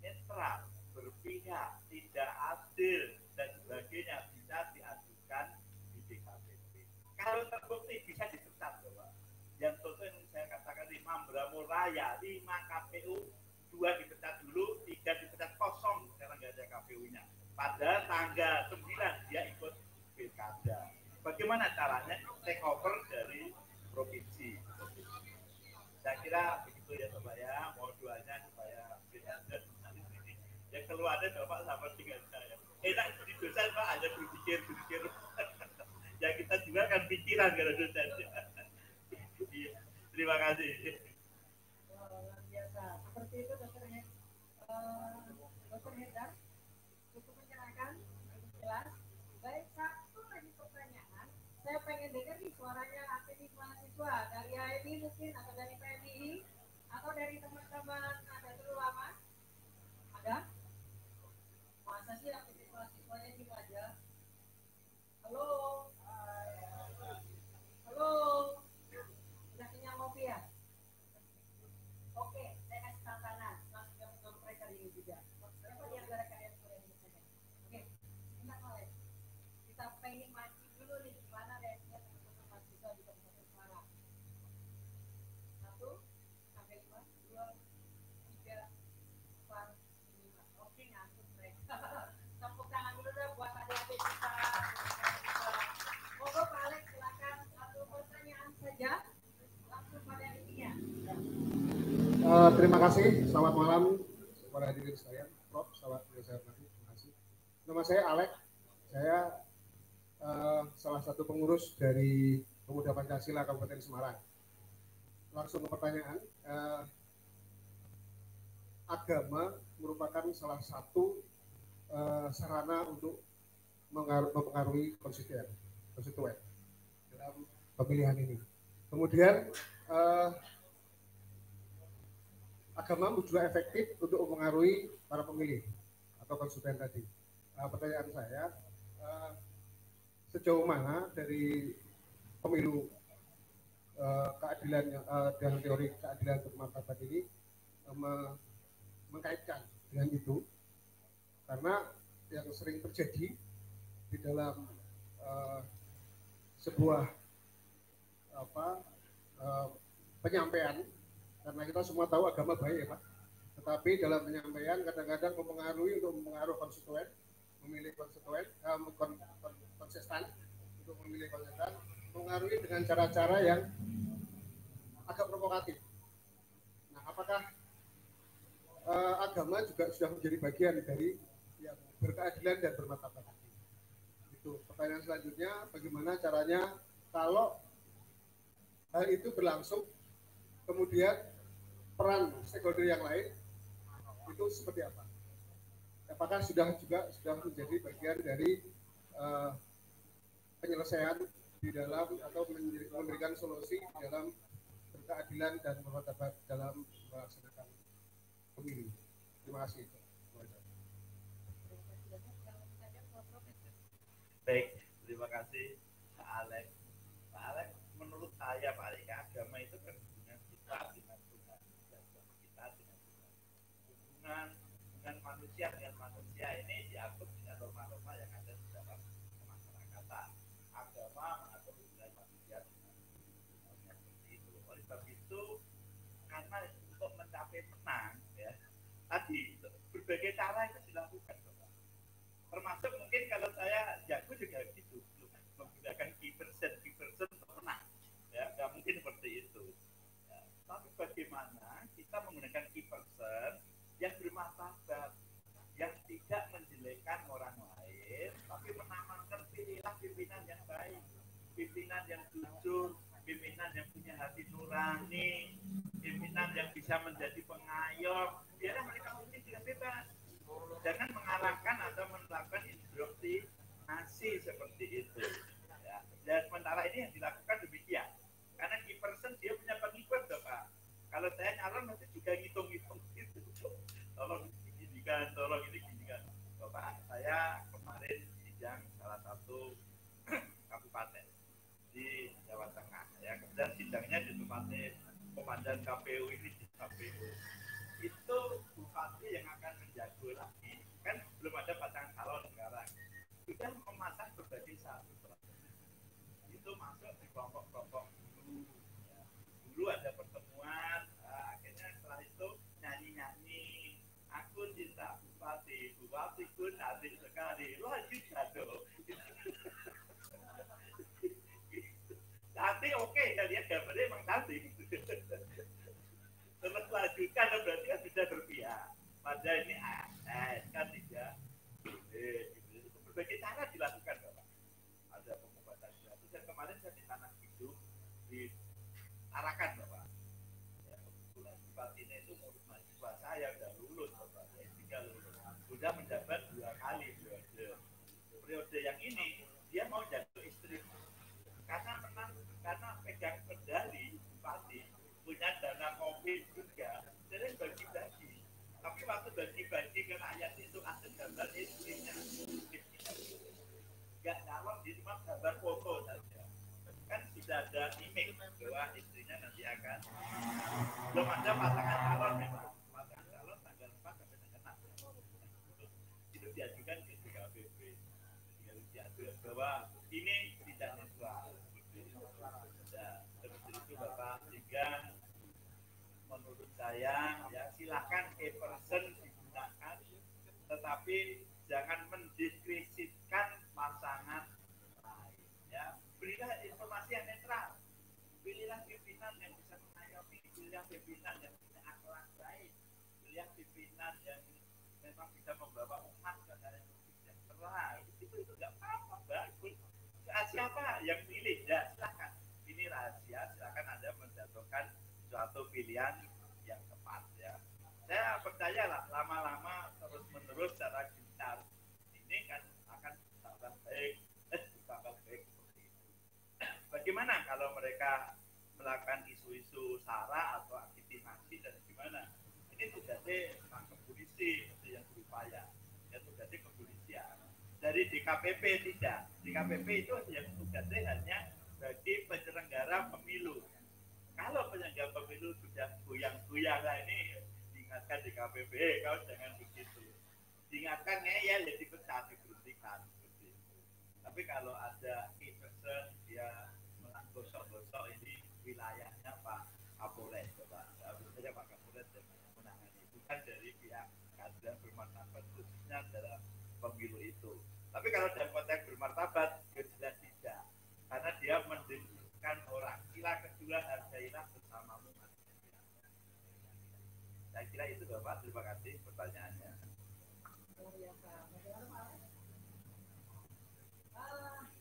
netral, berpihak, tidak adil dan sebagainya bisa diajukan di DKPP. Kalau terbukti bisa dipecat, Bapak. Yang contoh yang saya katakan di Mambramo Raya 5 KPU, 2 dipecat dulu, 3 dipecat kosong karena nggak ada KPU-nya. Pada tanggal 9 dia ikut pilkada. Bagaimana caranya take over dari provinsi? Saya kira begitu ya Bapak ya. Mohon doanya supaya pilkada ya keluarnya Bapak sama dengan saya. Enak di dosen Pak hanya berpikir. Ya kita juga kan pikiran kalau dosen. Terima kasih.
Luar biasa. Seperti itu Dokter Hendar cukup menyenangkan, cukup jelas. Baik, satu lagi pertanyaan. Saya pengen dengar nih suaranya aktivis mahasiswa dari HMI mungkin atau dari PMI atau dari teman-teman Nahdlatul Ulama. Ada? Masa sih aktivis mahasiswanya di aja? Halo. Halo. Udah kenyang kopi ya? Oke, saya kasih tantangan. Langsung ke mereka kali ini juga. Siapa di antara kalian boleh bertanya? Oke, sebentar Malik. Kita pengen mancing dulu nih gimana reaksinya teman-teman mahasiswa di Kabupaten Semarang. 1 sampai 5, 2, 3, 4, 5. Oke, ngantuk mereka. Tepuk tangan dulu deh buat adik-adik kita. Monggo Pak Alex, silakan satu pertanyaan saja. Langsung pada intinya.
Terima kasih, selamat malam kepada hadirin sekalian, Prof. Selamat saya hormati, terima kasih. Nama saya Alex, saya salah satu pengurus dari Pemuda Pancasila Kabupaten Semarang. Langsung ke pertanyaan, agama merupakan salah satu sarana untuk mempengaruhi konstituen dalam pemilihan ini. Kemudian agama juga efektif untuk mempengaruhi para pemilih atau konstituen tadi. Pertanyaan saya, sejauh mana dari pemilu keadilan dalam teori keadilan bermartabat ini mengkaitkan dengan itu, karena yang sering terjadi di dalam sebuah penyampaian, karena kita semua tahu agama baik ya Pak, tetapi dalam penyampaian kadang-kadang mempengaruhi untuk mempengaruhi konstituen, memilih konstituen, konsisten untuk memilih konsisten, mempengaruhi dengan cara-cara yang agak provokatif. Nah, apakah agama juga sudah menjadi bagian dari yang berkeadilan dan bermartabat? Itu pertanyaan selanjutnya, bagaimana caranya kalau hal itu berlangsung, kemudian peran stakeholder yang lain itu seperti apa? Apakah sudah menjadi bagian dari penyelesaian di dalam atau memberikan solusi dalam berkeadilan dan bermartabat dalam melaksanakan pemilu? Terima kasih.
Baik, terima kasih Pak Alex. Pak Alex, menurut saya Pak Alex, agama itu kan hubungan kita dengan Tuhan, kita dengan Tuhan. Hubungan manusia dengan manusia ini diatur dengan norma-norma yang ada di dalam kemasyarakatan. Agama mengatur hubungan manusia dengan Tuhan seperti itu. Oleh sebab itu, karena untuk mencapai menang, ya, tadi berbagai cara itu dilakukan, Bapak. Termasuk mungkin kalau saya jago juga gitu, menggunakan key person untuk menang. Ya, nggak mungkin seperti itu. Ya, tapi bagaimana kita menggunakan key person yang bermartabat, yang tidak menjelekkan orang lain, tapi mengamankan pilihlah pimpinan yang baik, pimpinan yang jujur, pimpinan yang punya hati nurani, pimpinan yang bisa menjadi pengayom, biarlah mereka mungkin dengan bebas. Jangan mengarahkan atau melakukan indoktrinasi seperti itu. Ya, dan sementara ini yang dilakukan Kalau saya nyalon nanti juga ngitung-ngitung gitu. Tolong diginikan, tolong ini ginikan. Bapak, saya kemarin sidang salah satu kabupaten di Jawa Tengah ya, kemudian sidangnya di tempatnya komandan KPU ini di KPU. Itu bupati yang akan menjago lagi, kan belum ada pasangan calon sekarang, sudah memasang berbagai satu itu masuk di kelompok-kelompok dulu ya. Dulu ada pertemuan, akhirnya setelah itu nyanyi-nyanyi, aku cinta bupati, bupati ku cantik sekali, lagi jatuh. Cantik oke, saya lihat gambarnya emang cantik. Terus lanjutkan berarti kan bisa berpihak. Pada ini kan tidak. Berbagai cara dilakukan, Bapak. Ada pengobatan gratis. Dan kemarin saya di Tanah Hidung di Tarakan, Bapak. Ya, kebetulan bupatinya itu murid mahasiswa saya udah lulus, Bapak. Saya tinggal lulus. Sudah menjabat 2 kali periode. Periode yang ini dia mau jago istri. Karena pegang kendali bupati, punya dana mobil juga, jadi bagi-bagi. Tapi waktu bagi-bagi ke rakyat itu ada gambar istrinya. Nggak calon, dia cuma gambar foto saja. Kan sudah ada image bahwa istrinya nanti akan. Belum ada pasangan calon memang. Pasangan calon tanggal 4 sampai tanggal 6. Itu diajukan ke DKPP. Diajukan bahwa ini tidak netral. Itu Bapak, sehingga menurut saya ya silakan e-person digunakan, tetapi jangan mendiskreditkan pasangan lain. Ya, berilah informasi yang netral, pilihlah pimpinan yang bisa mengayomi, pilihlah pimpinan yang punya akhlak baik, pilihlah pimpinan yang memang bisa membawa umat ke jalan yang sejahtera. Itu nggak apa-apa, bagus. Siapa yang pilih? Ya silakan. Ini rahasia, silakan Anda menjatuhkan suatu pilihan yang tepat ya. Saya percayalah lama-lama terus-menerus secara gencar ini kan akan tambah baik seperti itu. Bagaimana kalau mereka melakukan isu-isu sara atau aktivasi dan gimana? Ini tugasnya tangkap polisi yang berupaya, ya tugasnya kepolisian. Dari DKPP tidak, DKPP itu yang tugasnya hanya bagi penyelenggara pemilu. Kalau penyelenggara pemilu sudah goyang-goyang lah ini, diingatkan di KPP, kau jangan begitu. Diingatkan ngeyel, ya dipecat, diberhentikan. Tapi kalau ada e-person, dia gosok-gosok ini wilayahnya Pak Kapolres, Pak. Harusnya Pak Kapolres yang menangani. Bukan dari pihak keadilan bermartabat, khususnya dalam pemilu itu. Tapi kalau dalam konteks bermartabat, ya jelas tidak. Karena dia mendengungkan orang. Sila kedua, hargailah bersamamu manusia. Saya kira itu Bapak, terima kasih pertanyaannya.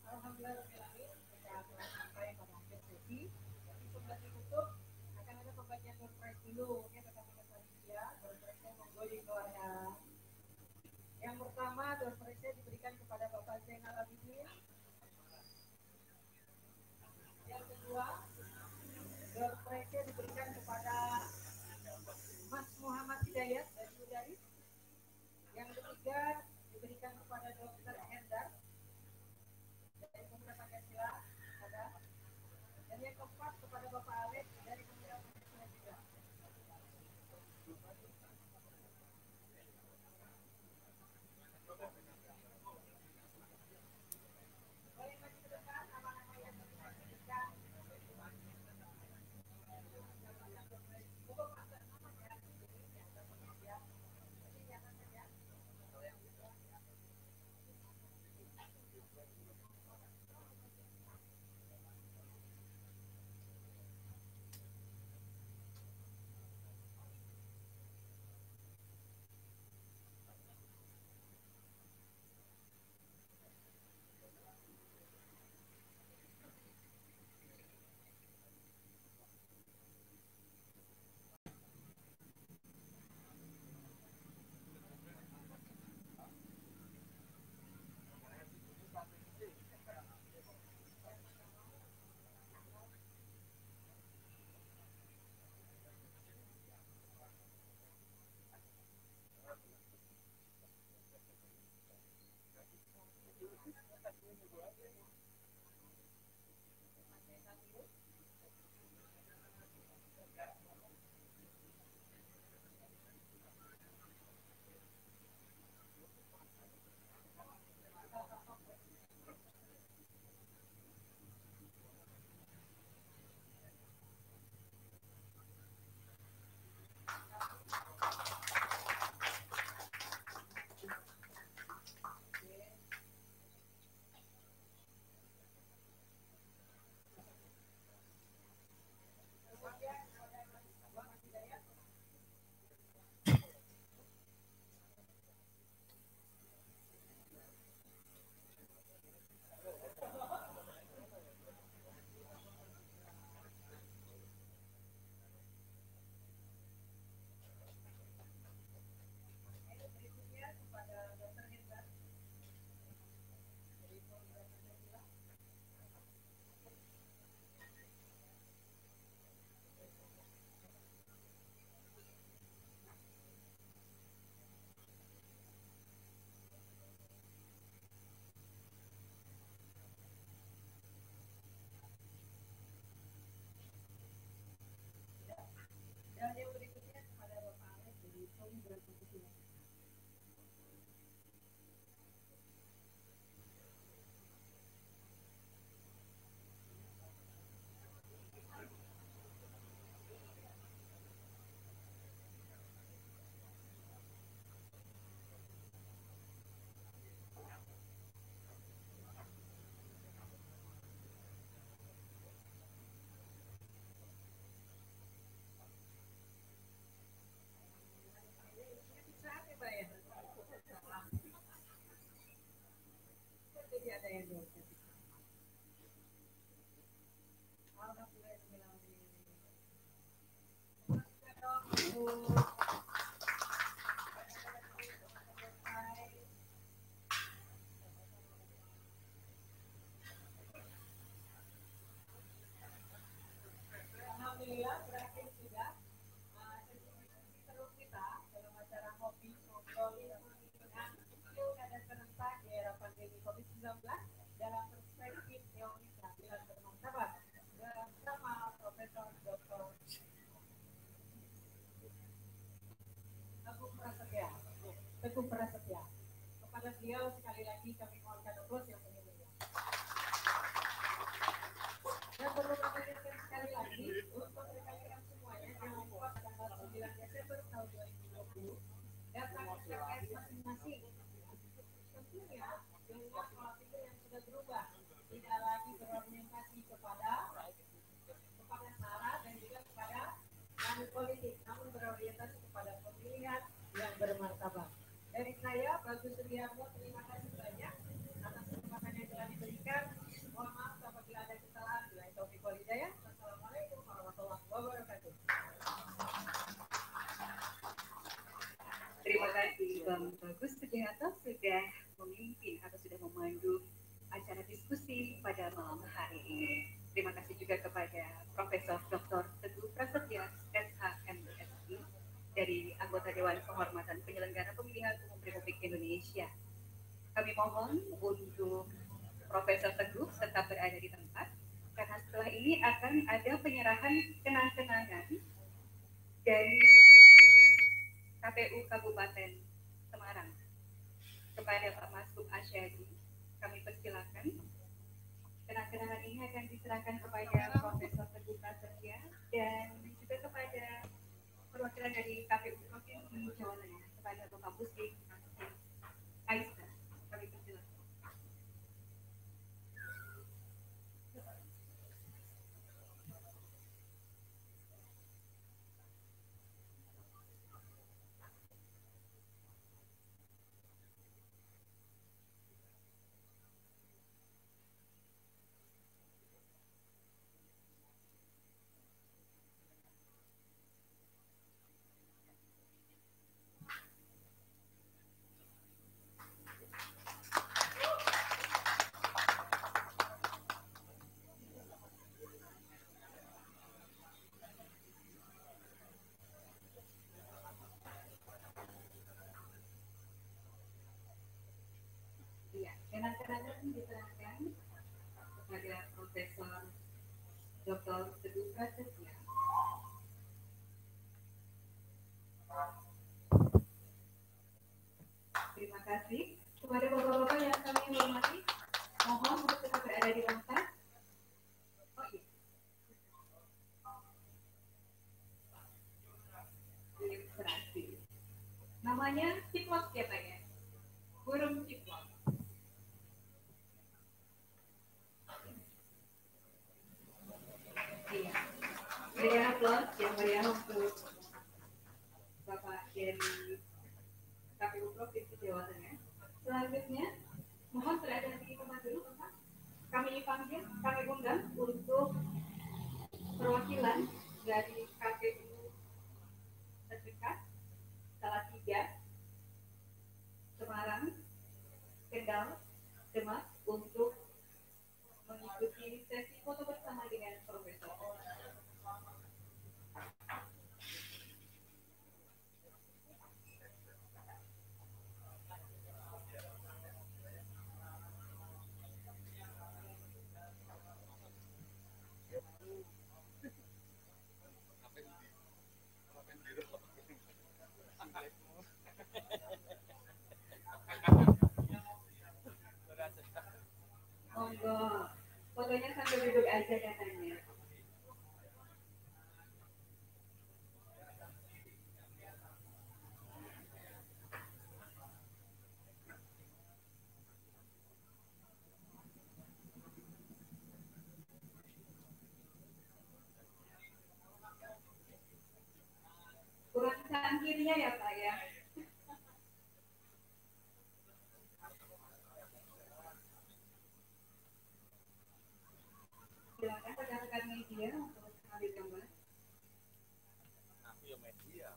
Alhamdulillah kita telah sampai pada akhir sesi. Sebelum ditutup akan ada pembagian door prize dulu. Ini rekan-rekan panitia, door prize-nya monggo dikeluarkan. Yang pertama door prize-nya diberikan kepada Bapak Zainal Abidin. Yang kedua, door prize-nya diberikan kepada Mas Muhammad Hidayat dari Udari. Yang ketiga diberikan kepada Dr. Hendar dari Pemuda Pancasila. Dan yang keempat kepada Bapak Alex dari Pemuda Pancasila juga. Boleh maju ke depan nama-nama yang telah disebutkan. Teguh Prasetya. Kepada beliau sekali lagi kami mohonkan aplaus yang mulia. Dan perlu kami ingatkan sekali lagi untuk rekan-rekan semuanya jangan lupa tanggal 9 Desember tahun 2020 datang ke TPS masing-masing. Tentunya dengan pola pikir yang sudah berubah, tidak lagi berorientasi kepada sara dan juga kepada money politik, namun berorientasi kepada pemilihan yang bermartabat. Dari saya, Bagus Sugiarto, terima kasih banyak atas kesempatan yang telah diberikan. Mohon maaf apabila ada kesalahan. Bila taufiq wal hidayah. Wassalamualaikum warahmatullahi wabarakatuh.
Terima kasih Bang Bagus Sugiarto sudah memimpin atau sudah memandu acara diskusi pada malam hari ini. Terima kasih juga kepada Profesor Dr. Teguh Prasetya, SHMSI, dari anggota Dewan Kehormatan Penyelenggara Pemilihan Umum Republik Indonesia. Kami mohon untuk Profesor Teguh tetap berada di tempat, karena setelah ini akan ada penyerahan kenang-kenangan dari KPU Kabupaten Semarang kepada Pak Maskup Asyadi. Kami persilakan. Kenang-kenangan ini akan diserahkan kepada Profesor Teguh Prasetya dan juga kepada perwakilan dari KPU Provinsi Jawa Tengah, kepada Bapak Pusdik Aisyah. Kami persilakan. Kenang-kenangan diserahkan kepada Profesor Dr. Teguh Prasetya. Terima kasih kepada bapak-bapak yang kami hormati. Mohon untuk tetap berada di tempat. Oh iya. Ilustrasi. Namanya ciplok ya Pak ya? Burung ciplok. Iya. Berikan aplaus yang meriah untuk Bapak dari KPU Provinsi Jawa Tengah. Selanjutnya, mohon berada di tempat dulu, Bapak. Kami panggil, kami undang untuk perwakilan dari KPU terdekat, Salatiga, Semarang, Kendal, Demak untuk mengikuti sesi foto bersama dengan Profesor. Monggo, fotonya sambil duduk aja katanya. Kurang kanan kirinya ya Pak ya. Silakan rekan-rekan media untuk mengambil gambar.
Aku ya media.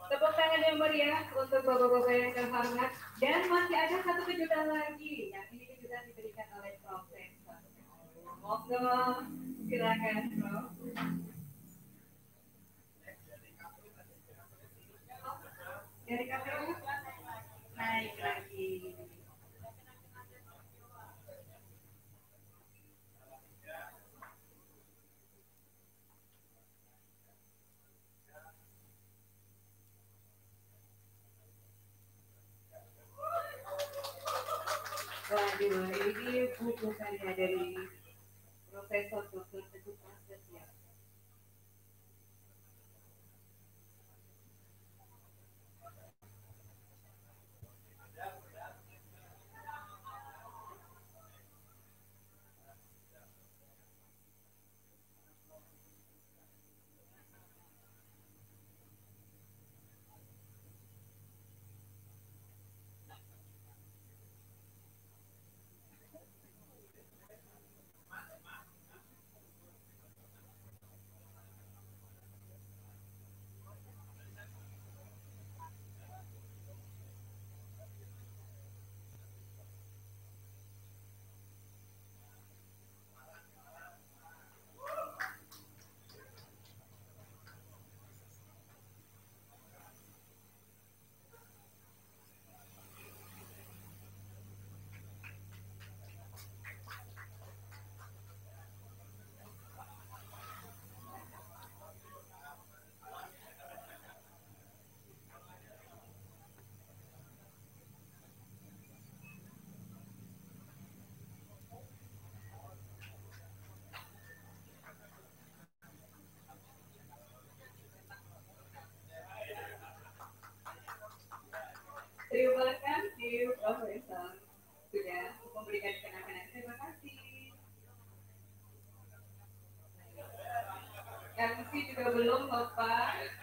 Tepuk tangan yang meriah untuk bapak-bapak yang terhormat. Dan masih ada satu kejutan lagi. Yang ini kejutan diberikan oleh Profesor. Monggo, silakan Prof. Dari KPU naik lagi. kedua ini buku karya dari Profesor Dr. Teguh Prasetya. Terima kasih Profesor sudah memberikan kenangan. Terima kasih. MC juga belum Bapak.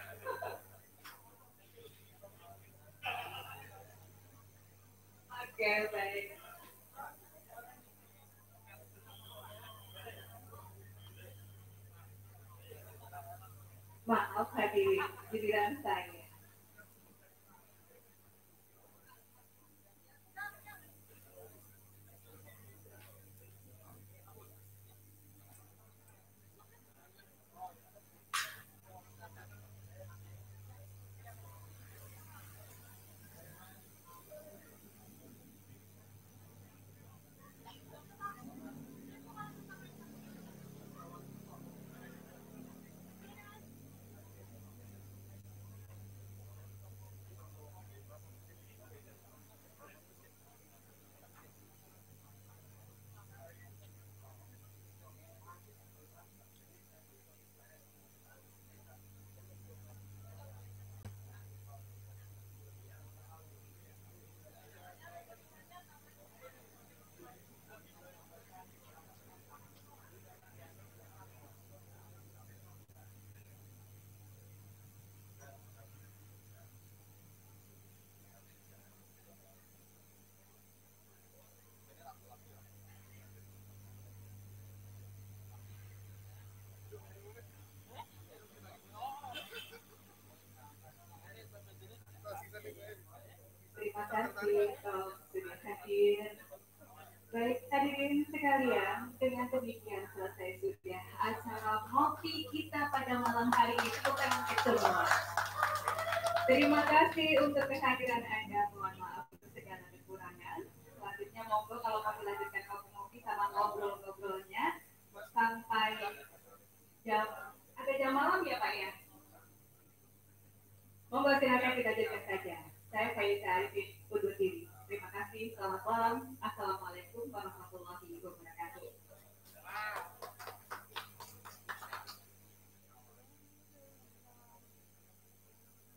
Oke, baik. Maaf hadirin, giliran saya. Terima kasih sudah hadir. Baik, hadirin sekalian, dengan demikian selesai sudah acara ngopi kita pada malam hari ini. Tepuk tangan untuk semua. Terima kasih untuk kehadiran Anda. Mohon maaf untuk segala kekurangan. Selanjutnya monggo kalau mau dilanjutkan ngopi sama ngobrol-ngobrolnya sampai jam malam ya Pak ya. Monggo silakan kita lanjutkan saja. Saya Faiza Arifin undur diri. Terima kasih. Selamat malam.